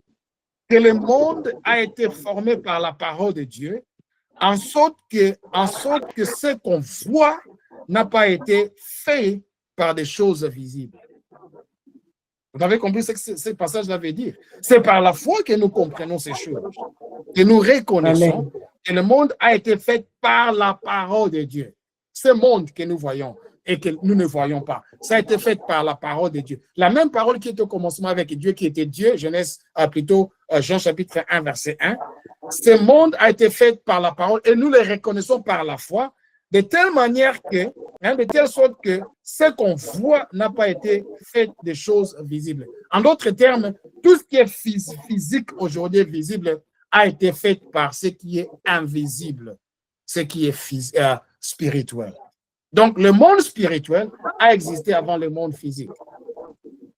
que le monde a été formé par la parole de Dieu, en sorte que ce qu'on voit n'a pas été fait par des choses visibles. Vous avez compris ce que ce passage veut dire? C'est par la foi que nous comprenons ces choses, que nous reconnaissons que le monde a été fait par la parole de Dieu. Ce monde que nous voyons et que nous ne voyons pas, ça a été fait par la parole de Dieu. La même parole qui était au commencement avec Dieu, qui était Dieu, Genèse, plutôt Jean chapitre 1, verset 1. Ce monde a été fait par la parole et nous le reconnaissons par la foi, de telle manière que, de telle sorte que ce qu'on voit n'a pas été fait de choses visibles. En d'autres termes, tout ce qui est physique aujourd'hui visible a été fait par ce qui est invisible, ce qui est spirituel. Donc, le monde spirituel a existé avant le monde physique.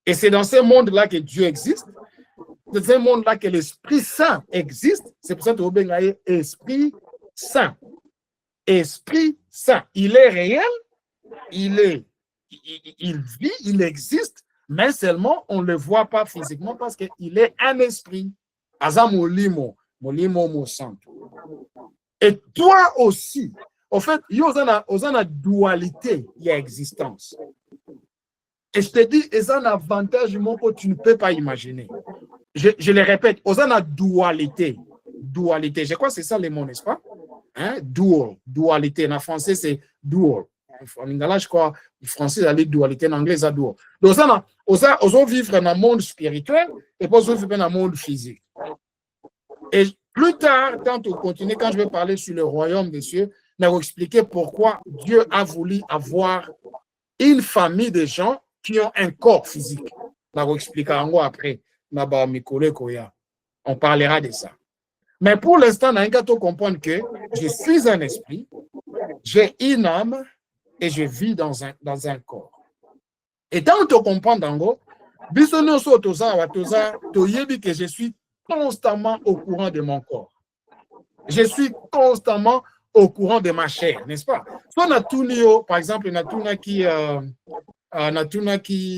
Et c'est dans ce monde-là que Dieu existe. C'est dans ce monde-là que l'Esprit Saint existe. C'est pour ça que vous avez Esprit Saint. Esprit Saint. Il est réel, il vit, il existe, mais seulement on ne le voit pas physiquement parce qu'il est un esprit. Azamolimo, molimo mo santo. Et toi aussi, en fait, il y a une dualité, il y a existence. Et je te dis, il y a un avantage que tu ne peux pas imaginer. Je le répète, il y a une dualité. Dualité, je crois que c'est ça le mot, n'est-ce pas? Hein? Dual, dualité. En français, c'est dual. En anglais, je crois, en français, c'est dualité. En anglais, c'est dual. Donc, on vivre dans le monde spirituel et puis on vivre dans le monde physique. Et Plus tard, quand on continue, quand je vais parler sur le royaume des cieux, je vais expliquer pourquoi Dieu a voulu avoir une famille de gens qui ont un corps physique. Je vais expliquer après. On parlera de ça. Mais pour l'instant, on doit comprendre que je suis un esprit, j'ai une âme et je vis dans un corps. Et tant que tu comprends, que je suis constamment au courant de mon corps. Je suis constamment au courant de ma chair, n'est-ce pas? So, par exemple,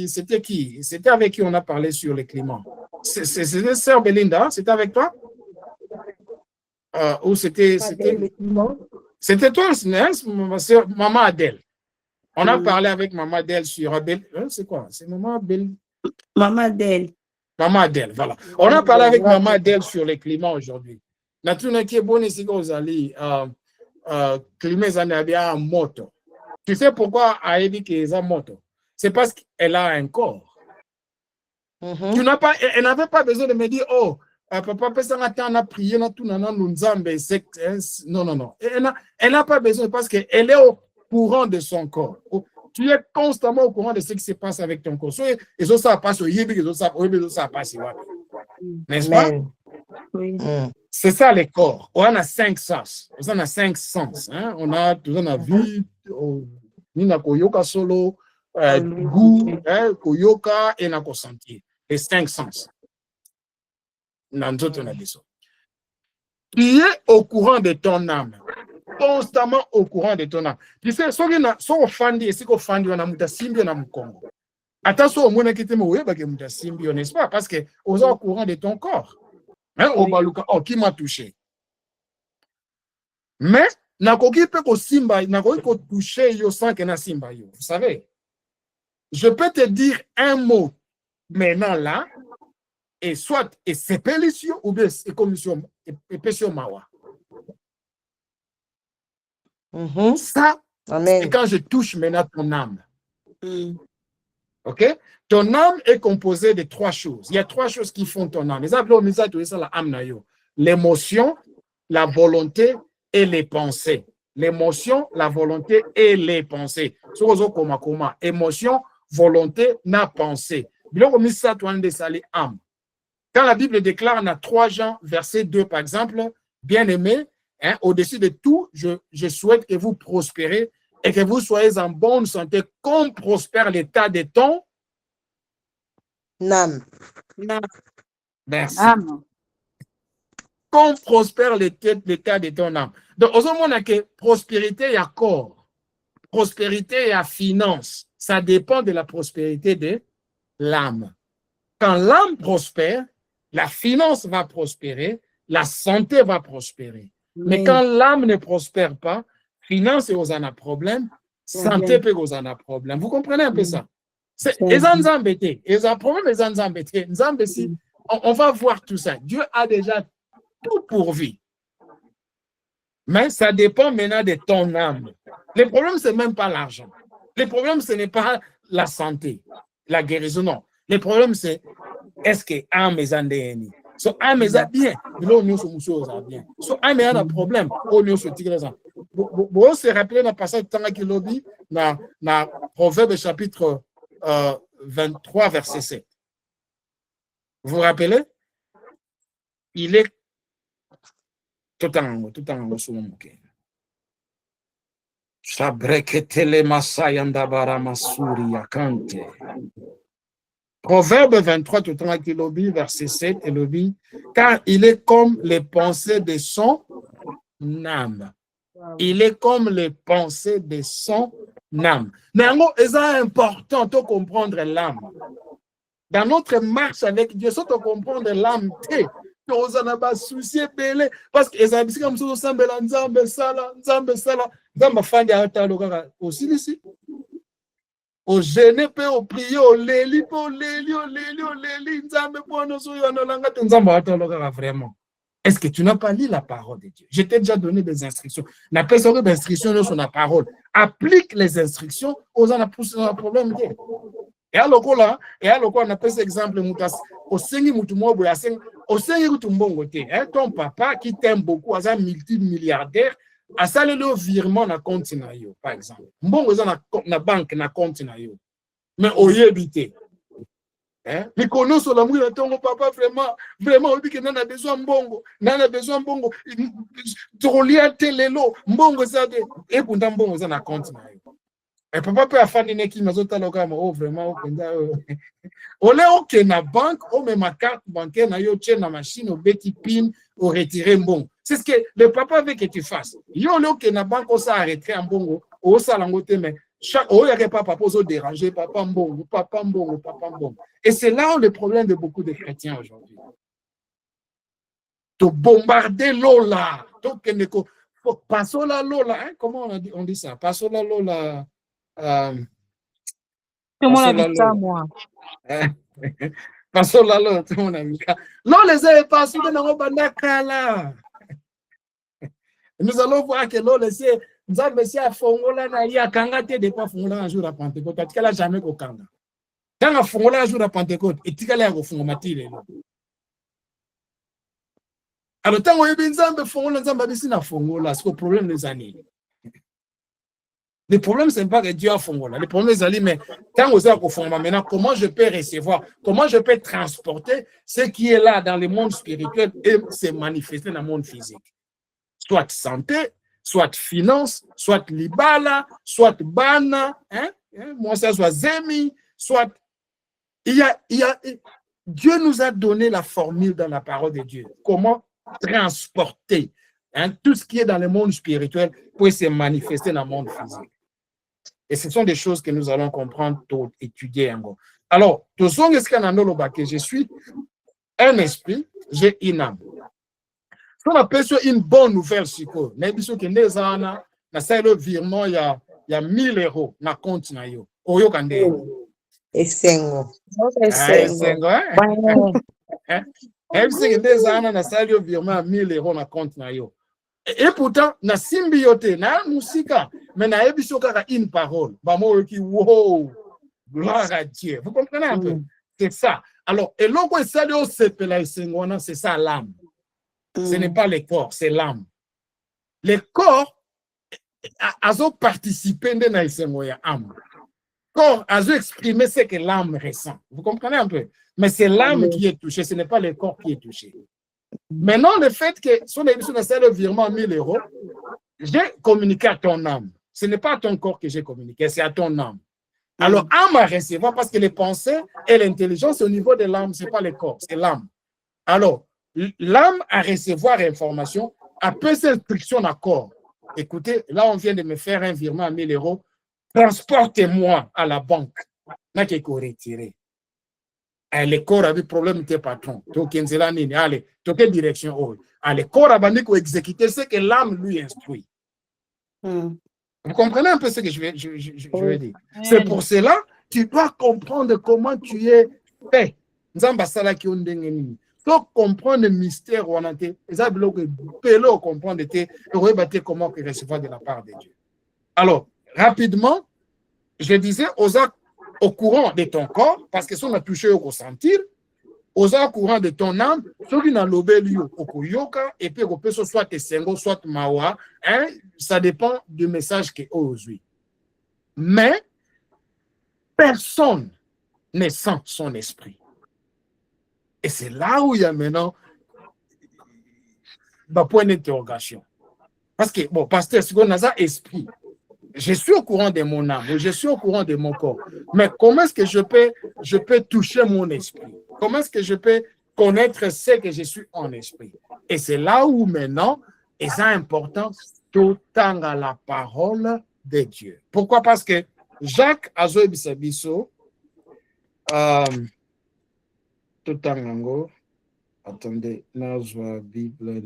c'était qui? C'était avec qui on a parlé sur les climats. C'était Sœur Belinda, c'était avec toi? Ou c'était toi, Maman Adèle. On a parlé avec Maman Adèle sur c'est quoi? C'est Maman Adèle. Maman Adèle. Maman Adèle, voilà. On a parlé avec Maman Adèle sur les climats aujourd'hui. Natuna qui est bonne ici quand vous allez climat en moto. Tu sais pourquoi elle dit qu'elle a moto? C'est parce qu'elle a un corps. Elle n'avait pas besoin de me dire, oh, papa, on a prié, non. Elle n'a pas besoin parce qu'elle est au courant de son corps. Tu es constamment au courant de ce qui se passe avec ton corps. Et ça passe au Yébi, ça passe. N'est-ce pas? Oui. C'est ça les corps. On a 5 sens. On a 5 sens. Hein? On a vu, on a koyoka solo, goût, koyoka et nako sentir. Les 5 sens. Dans d'autres, on a dit ça. Tu es au courant de ton âme. Constamment au courant de ton âme. Tu sais, si on fandi, si on fandi, on a muta simbi na mukongo. Attention, au moins, n'est-ce pas? Parce que on est au courant de ton corps. Hein, qui m'a touché. Mais, nakoki pe ko simba, nakoki ko toucher yo sans que na simba yo. Vous savez, je peux te dire un mot maintenant là, et soit et c'est pélition ou bien c'est commission et pétion mawa. Ça, c'est quand je touche maintenant ton âme. Ok? Ton âme est composée de 3 choses. Il y a 3 choses qui font ton âme. L'émotion, la volonté et les pensées. L'émotion, la volonté et les pensées. Émotion, volonté, na pensée. Quand la Bible déclare dans 3 Jean, verset 2, par exemple, bien-aimés, hein, au-dessus de tout, je souhaite que vous prospérez et que vous soyez en bonne santé, comme prospère l'état de ton âme. Merci. Âme. Comme prospère l'état de ton âme. Donc, au moment où prospérité, il y a corps. Prospérité, il y a finance. Ça dépend de la prospérité de l'âme. Quand l'âme prospère, la finance va prospérer, la santé va prospérer. Mais quand l'âme ne prospère pas, finance et on a problème, santé peut on a problème. Vous comprenez un peu ça? Les embêtés, les problèmes les embêtés. On va voir tout ça. Dieu a déjà tout pourvu. Mais ça dépend maintenant de ton âme. Le problème, ce n'est même pas l'argent. Le problème, ce n'est pas la santé, la guérison, non. Le problème, c'est est-ce que âme est en DNI? So, âme est bien. So, âme est un problème. Vous se rappelez dans le passage de temps qui lobby dans Proverbe chapitre 23, verset 7. Vous vous rappelez? Il est tout en sous mon cœur. Proverbe 23, tout en qui lobby, verset 7, et lobby, car il est comme les pensées de son âme. Il est comme les pensées de son âme. Mais c'est important de comprendre l'âme. Dans notre marche avec Dieu, il faut comprendre l'âme. Parce que les amis, comme ça, Nzambe sala. Nzambe fandi ataloka aussi ici. Au gêner peut au prier au leli Nzambe pour nous sur yanolanga Nzambe ataloka vraiment. Est-ce que tu n'as pas lu la parole de Dieu? Je t'ai déjà donné des instructions. La personne d'instruction sur la parole. Applique les instructions aux gens qui poussé dans le problème. Et alors là, on a pris cet exemple, au Seigneur, au sein de mbongo te, ton papa qui t'aime beaucoup, un multimilliardaire, a salé le virement na compte na yo, par exemple. Mbongo na banque na compte na yo. Mais au yébité. Mais qu'on sur l'amour de ton papa, vraiment, on dit que n'en a besoin mbongo, Troliate lelo, mbongo ça de, et pour mbongo ça na compte na yo. Et papa peut faire des qui m'a zota lokama, oh vraiment, on est ok na banque, on met ma carte bancaire na yo tient na machine au beti pin au retirer mbongo. C'est ce que le papa veut que tu fasses. Yo le ok na banque on s'arrêterait en bongo, au salangote mais chaque oh y a papa pose au déranger papa mbongo. Et c'est là où le problème de beaucoup de chrétiens aujourd'hui. De bombarder Lola, donc passo la Lola, hein? Comment on dit ça? Passo la Lola. Tout le monde a dit ça, moi. Passo la Lola, tout le monde a dit ça. Non, les avez pas su de nos bandakala. Nous allons voir que l'eau laissé, nous avons laissé à Fongola, il y a Kangate de pas Fongola un jour à Pentecôte, parce qu'elle n'a jamais qu'au Kanga. Quand on Fongola un jour à Pentecôte, et tu as au Fongomati. Alors, tant qu'on est bien, Fongola, nous avons ici à Fongola, c'est le problème des années. Le problème, ce n'est pas que Dieu a Fongola. Le problème, c'est mais tant qu'on est à Fongola, maintenant, comment je peux recevoir, comment je peux transporter ce qui est là dans le monde spirituel et se manifester dans le monde physique? Soit santé, soit finance, soit libala, soit bana, moi ça soit zemi, soit Dieu nous a donné la formule dans la parole de Dieu. Comment transporter tout ce qui est dans le monde spirituel pour se manifester dans le monde physique. Et ce sont des choses que nous allons comprendre, étudier. Alors, tout ce que je suis un esprit, j'ai une âme. Si on appelle ça une bonne nouvelle, c'est quoi? Mais si on a le virement, il y a 1000 euros dans le compte. Oyo kande. Esengo. Esengo, hein? Même si on a le virement, 1000 euros dans le compte. Et pourtant, na symbiote, na musika, mais na ebisokaka une parole. Bamo qui wow, gloire à Dieu. Vous comprenez un peu? C'est ça. Alors, et l'on peut ça c'est ça l'âme. Ce n'est pas le corps, c'est l'âme. Le corps a participé dans l'âme. Le corps a exprimé ce que l'âme ressent. Vous comprenez un peu? Mais c'est l'âme qui est touchée, ce n'est pas le corps qui est touché. Maintenant, le fait que son émission a le virement 1000 euros, j'ai communiqué à ton âme. Ce n'est pas à ton corps que j'ai communiqué, c'est à ton âme. Alors, âme à recevoir parce que les pensées et l'intelligence, c'est au niveau de l'âme, ce n'est pas le corps, c'est l'âme. Alors, l'âme à recevoir information, après cette instruction d'accord. Écoutez, là, on vient de me faire un virement à 1000 euros. Transportez-moi à la banque. N'a qu'à retirer. Le corps a des problèmes de tes patrons. Allez, tu quelle direction? Le corps a dit qu'on exécuter ce que l'âme lui instruit. Vous comprenez un peu ce que je veux dire? C'est pour cela que tu dois comprendre comment tu es fait. Nous avons faut comprendre le mystère ou en entier. Et ça, peut comprendre comment recevoir de la part de Dieu. Alors, rapidement, je disais au courant de ton corps, parce que si on a touché au ressentir, au courant de ton âme, ceux qui n'ont pas lu au yoka, et puis au peut soit tes sengo, soit mawa, ça dépend du message que aujourd'hui. Mais personne ne sent son esprit. Et c'est là où il y a maintenant un point d'interrogation. Parce que, bon, pasteur, c'est qu'on a ça esprit. Je suis au courant de mon âme, je suis au courant de mon corps. Mais comment est-ce que je peux toucher mon esprit? Comment est-ce que je peux connaître ce que je suis en esprit? Et c'est là où maintenant, et c'est important, tout temps à la parole de Dieu. Pourquoi? Parce que Jacques Azoé Bissabiso, tout temps, attendez, là, je vois la Bible,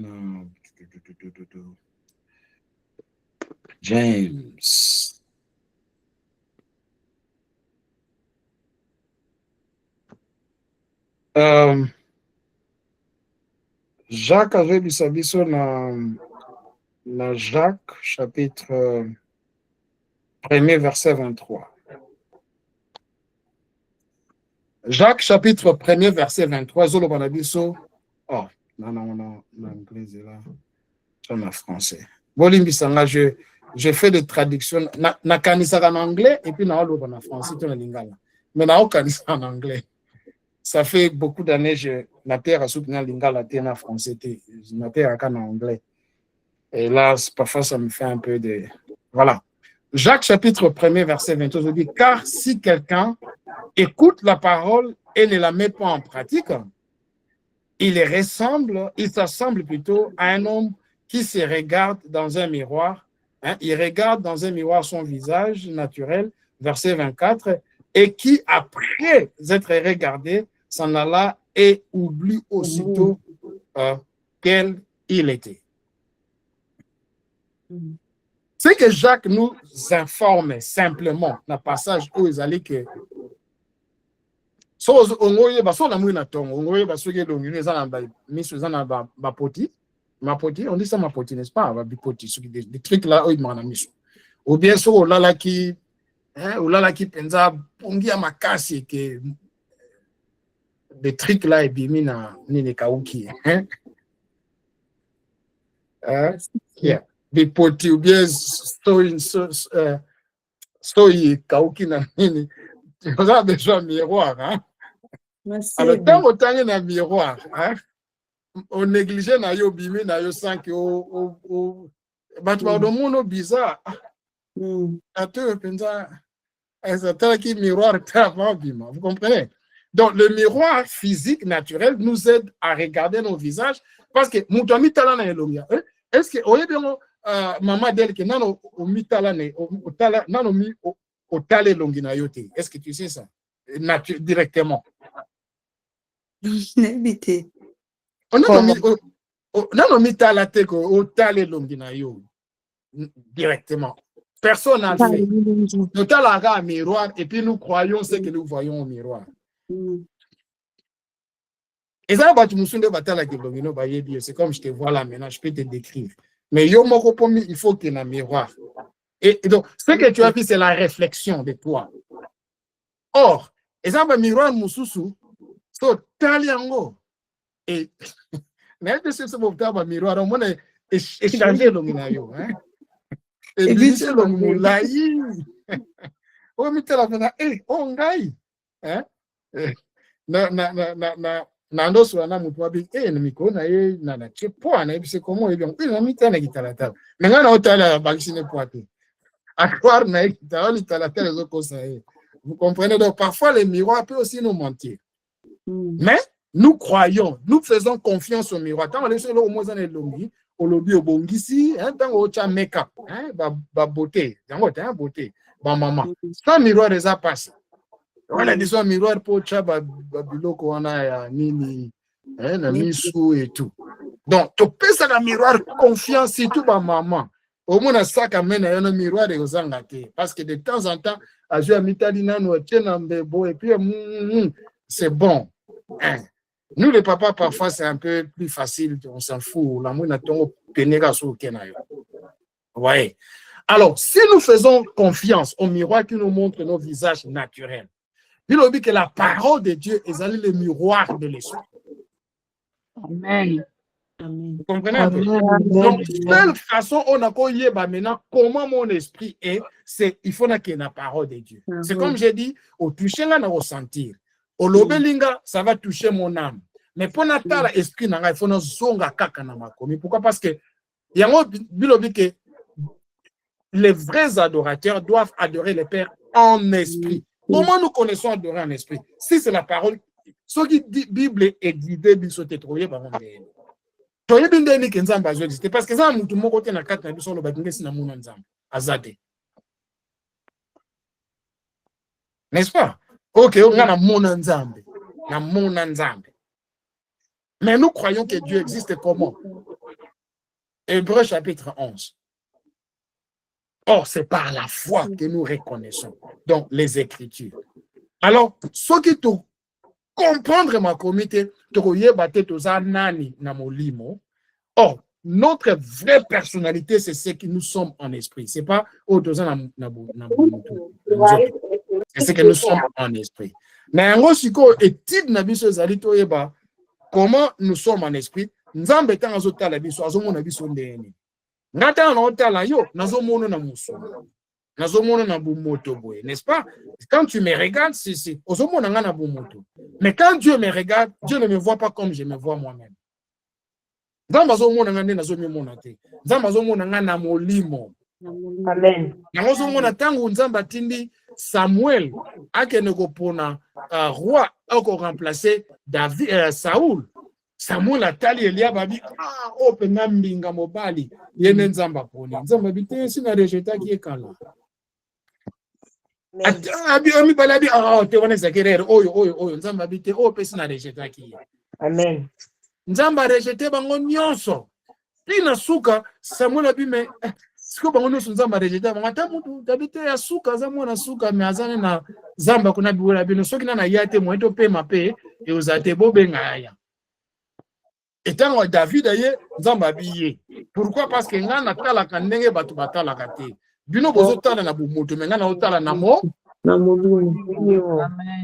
James. Jacques avait Bissabiso dans Jacques, chapitre 1er, verset 23. Jacques, chapitre 1er, verset 23, Zolo Banabiso, Oh, non, l'anglais est là. En français. Bolimbisanga, je fais des traductions. Na kanisa en anglais et puis na oloba en français tout na lingala. Mais na kanisa en anglais. Ça fait beaucoup d'années na terre soutenir lingala te na français te. Na terre en anglais. Et là, parfois ça me fait un peu de voilà. Jacques chapitre 1er verset 22 je dis car si quelqu'un écoute la parole et ne la met pas en pratique, il s'assemble plutôt à un homme qui se regarde dans un miroir. Hein, il regarde dans un miroir son visage naturel, verset 24, et qui, après être regardé, s'en alla et oublie aussitôt quel il était. C'est que Jacques nous informe simplement dans le passage où ils allaient que so ongoye ba so na mwi na tongo ongoye ba soki longi ne zana ba miso zana ba poti mapoti on dit ça mapoti n'est-ce pas ba bipoti soki des trucs là oyo mana miso ou bien so olala ki penza pongi ya makasi ke des trucs là et bimi na nini kauki yeah bipoti ou bien so kauki na nini on a besoin de miroir hein. Alors, tant autant il y a un miroir, hein, on négligeait na yo bimi na yo sans que le monde bizarre. Miroir vous comprenez? Donc, le miroir physique naturel nous aide à regarder nos visages parce que Moutami Talana est longue. Est-ce que, vous bien, maman d'elle qui n'a pas au talé longue na yote? Est-ce que tu sais ça? Directement. On a mis la tête au talé longina yo directement. Personne n'a fait. Nous avons un miroir et puis nous croyons ce que nous voyons au miroir. Et ça, c'est comme je te vois là maintenant, je peux te décrire. Mais yo il faut qu'il y ait un miroir. Et donc, ce que tu as vu, c'est la réflexion de toi. Or, et ça, un miroir mususu, so taliango. Et mais c'est ce que miroir, on a échangé le minayo, hein. Et puis c'est le moulaï. Oh, mais la fena, on gagne, hein. Na ndo so na mutu abi na mikona na chepo na ebise komo ebi on na mitana gitalata. Mais ngana otala bakisine poate. Akbar na gitalata gitalata les autres conseils. Vous comprenez donc parfois les miroirs peuvent aussi nous mentir. Mais nous croyons, nous faisons confiance au miroir. Tant on est au moins dans les longues, au lobby au bongisi, tant on a make-up, ba beauté, tant beauté, ba maman. Sans miroir les a passé. On a des miroirs pour chaba biloko on a nini, na misu et tout. Donc tu peux ça dans miroir confiance surtout ba maman. Au moins ça quand même un miroir de ozangate parce que de temps en temps à jouer à mitalina no tena mbebo et puis c'est bon. Nous, les papas, parfois, c'est un peu plus facile, on s'en fout. La mouine a ton pénéra sur le kenayo. Ouais. Alors, si nous faisons confiance au miroir qui nous montre nos visages naturels, il a dit que la parole de Dieu est le miroir de l'esprit. Amen. Vous comprenez un peu? Donc, de telle façon, on a connu maintenant comment mon esprit est, c'est il faut qu'il y ait la parole de Dieu. C'est comme j'ai dit, au toucher là, on ressentir. Au lobelinga, ça va toucher mon âme. Mais pour n'attendre l'esprit, il faut nous zonga kaka na makomi. Pourquoi? Parce que il y a que les vrais adorateurs doivent adorer le Père en esprit. Comment nous connaissons adorer en esprit? Si c'est la parole, ce qui dit Bible est guidé, bisoté trouvé par mon Dieu. Toye bindeni kenzamba existe parce que ça mutu moko te na kati na biso lo bakingesi na muna nzamba azade. N'est-ce pas? OK, on a na muna nzambe. Mais nous croyons que Dieu existe comment? Hébreux chapitre 11. Or, c'est par la foi que nous reconnaissons. Donc, les Écritures. Alors, ce qui te comprendre ma comité, te yebate toza nani na molimo. Or, notre vraie personnalité, c'est ce que nous sommes en esprit. C'est pas c'est ce que nous sommes en esprit. Mais en gros, si ko étude na biso zali to yeba comment nous sommes en esprit. Nzambe tanga zotala biso azomona biso ndeni. Ngata na otala yo nazomona na musu. Nazomona na bumoto boye, n'est-ce pas? Quand tu me regardes, c'est ozomona nga na bumoto. Mais quand Dieu me regarde, Dieu ne me voit pas comme je me vois moi-même. Nzambe azomona nga nde nazomona te. Nzambe azomona nga na molimo. Amen. Yango ozomona tango Nzambe atindi Samuel akende kopona roi ako remplacer David Saoul. Samuel atali Eliab abi openga mbinga mobali yene Nzambe aponi. Nzambe bite sina rejetaki ekala. Abi balabi te wana zakere oyo Nzambe abite pesi na rejetaki. Amen. Nzambe rejete bango nyonso. Pina suka Samuel abi me siko bango nyonso Nzambe rejete bango ata mutu dabite ya suka za mwana suka me azane na Nzambe kuna biwela bino soki na yate mo eto pe mape e ozate bobenga aya. Etango David aye Nzambe abiye. Pourquoi? Parce que nga na talaka ndenge batu batalaka te. Bino bozo tala na bumoto mais nga na otala na mo.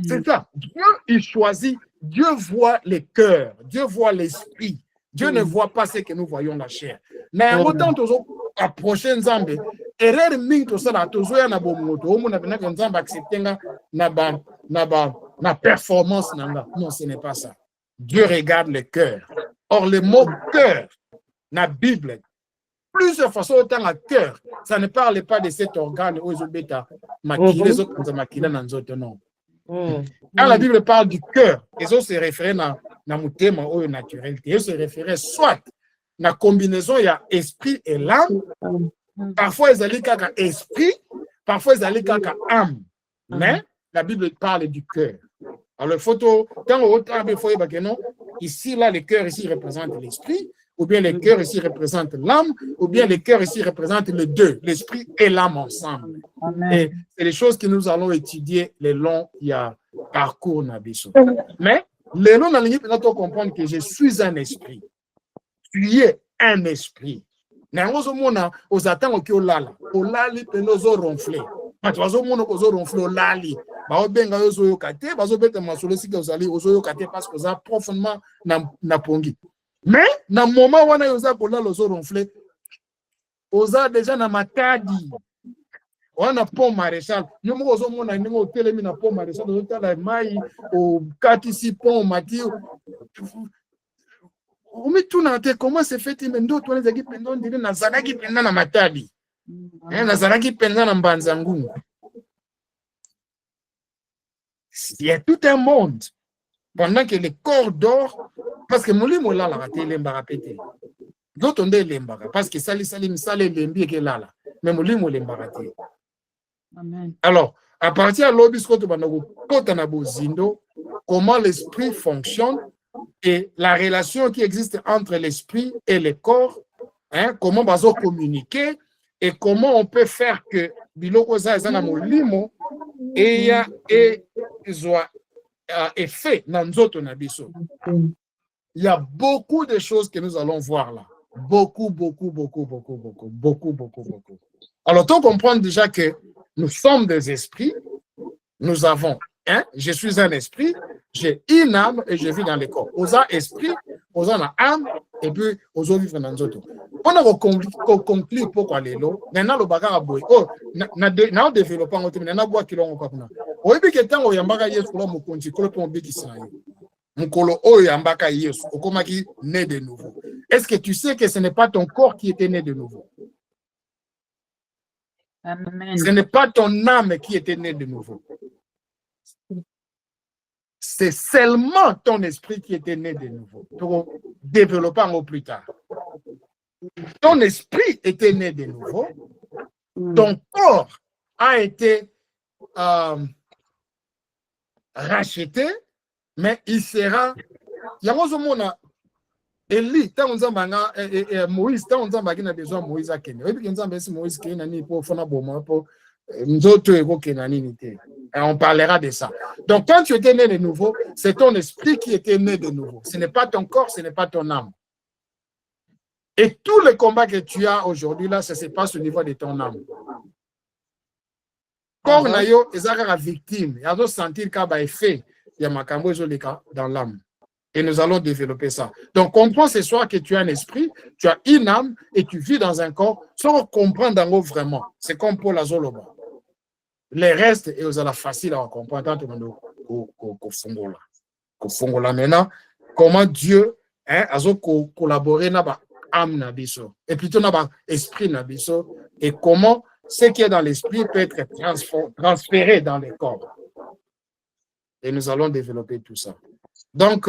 C'est ça. Dieu il choisit. Dieu voit les cœurs. Dieu voit l'esprit. Dieu ne voit pas ce que nous voyons la chair. Mais autant tozo approcher Nzambe, erreur mingi to sala tozo ya na bumoto. Omo na bina Nzambe acceptenga na performance nanga. Non, ce n'est pas ça. Dieu regarde le cœur. Or, le mot cœur, dans la Bible, plusieurs façons autant à cœur, ça ne parle pas de cet organe où ils ont bêta maquillé, les autres maquillés dans d'autres noms. Quand la Bible parle du cœur, ils ont se référé dans mon thème au naturel. Ils se référé soit dans la combinaison, il y a esprit et l'âme. Parfois, ils allaient qu'à esprit, parfois, ils allaient qu'à âme. Mais la Bible parle du cœur. Alors, photo, quand on faut que non, ici, là, le cœur ici représente l'esprit, ou bien le cœur ici représente l'âme, ou bien le cœur ici représente les deux, l'esprit et l'âme ensemble. Et c'est les choses que nous allons étudier le long il y a parcours Nabiso. Mais le long, on doit comprendre que je suis un esprit. Tu es un esprit. Aux attentes au lala, au lali, aux ronflé. Baobenga yozo yokate bazobeta masolo sika ozali ozo yokate parce que ça profondément na pongi mais na moment wana yoza kola lozo ronfler oza déjà na matadi wana pont maréchal nyomo ozo mona ndenge otelemi na pont maréchal ozo tala mai o katisi pont mati omi tuna te comment c'est fait mais ndo to nezaki pendon ndine na zanaki penda na matadi na zanaki penda na mbanza ngungu. Il y a tout un monde pendant que le corps dort parce que molimo là la raté l'embara pété d'autres on dit l'embara parce que sali lembi que là mais molimo l'embara té. Amen. Alors à partir de l'obisco to banako kota na bozindo comment l'esprit fonctionne et la relation qui existe entre l'esprit et le corps, hein, comment bazo communiquer et comment on peut faire que biloko za na molimo et effet dans notre nabiso. Il y a beaucoup de choses que nous allons voir là. Beaucoup. Alors, on comprend déjà que nous sommes des esprits. Nous avons je suis un esprit, j'ai une âme et je vis dans le corps. Aux esprit, aux âme et puis aux autres vivent dans les autres. On a conclu pourquoi les lots. Maintenant, le bagage a boy. Oh, na développant autre, na bois qui l'ont encore. Oh, et puis que tant au yambaka yes pour mon compte, pour ton biki ça. Mon colo oh yambaka yes, au comment qui né de nouveau. Est-ce que tu sais que ce n'est pas ton corps qui était né de nouveau? Amen. Ce n'est pas ton âme qui était née de nouveau. C'est seulement ton esprit qui était né de nouveau. Pour développer en plus tard. Ton esprit était né de nouveau. Ton corps a été racheté, mais il sera. Il y a un Eli, tant on zambanga Moïse, tant on zambaki na besoin Moïse a Kenya. Et puis on zambesi Moïse Kenya ni pour fona bomo pour nzoto ego Kenya ni te. Et on parlera de ça. Donc quand tu étais né de nouveau, c'est ton esprit qui était né de nouveau. Ce n'est pas ton corps, ce n'est pas ton âme. Et tout le combat que tu as aujourd'hui là, ça se passe au niveau de ton âme. Corps na yo ezaka victime, yazo sentir ka ba effet ya makambo ezoleka dans l'âme. Et nous allons développer ça. Donc, comprends ce soir que tu as un esprit, tu as une âme et tu vis dans un corps sans comprendre en gros vraiment. C'est comme Paul Azoloba. Les restes, et vous allez facile à comprendre tant que nous maintenant, comment Dieu a collaboré dans l'âme nabiso et plutôt dans l'esprit nabiso et comment ce qui est dans l'esprit peut être transféré dans les corps. Et nous allons développer tout ça. Donc,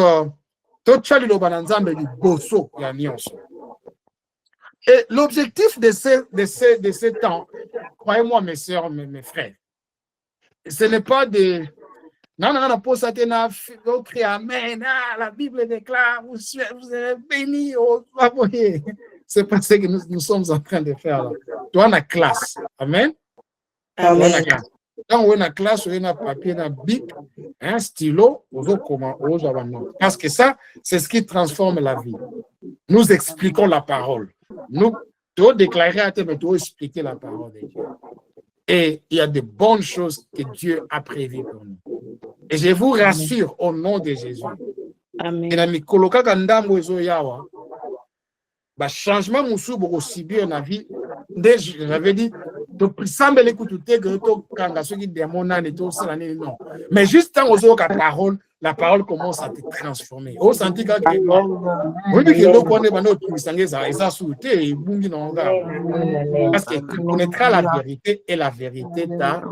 et l'objectif de ces temps, croyez-moi mes soeurs, mes frères, ce n'est pas de... Non, amen, la Bible déclare, vous êtes bénis. C'est pas ce que nous sommes en train de faire là. Tu as la classe. Amen. Amen. Quand on a la classe, on a un papier, un bic, un stylo, parce que ça, c'est ce qui transforme la vie. Nous expliquons la parole. Nous devons déclarer à toi, mais tu dois expliquer la parole de Dieu. Et il y a de bonnes choses que Dieu a prévues pour nous. Et je vous rassure au nom de Jésus. Amen. Changement musu boko sibio na vie. J'avais dit, mais juste quand on a la parole commence à te transformer. Au senti parce que tu connaîtras la vérité et la vérité t'a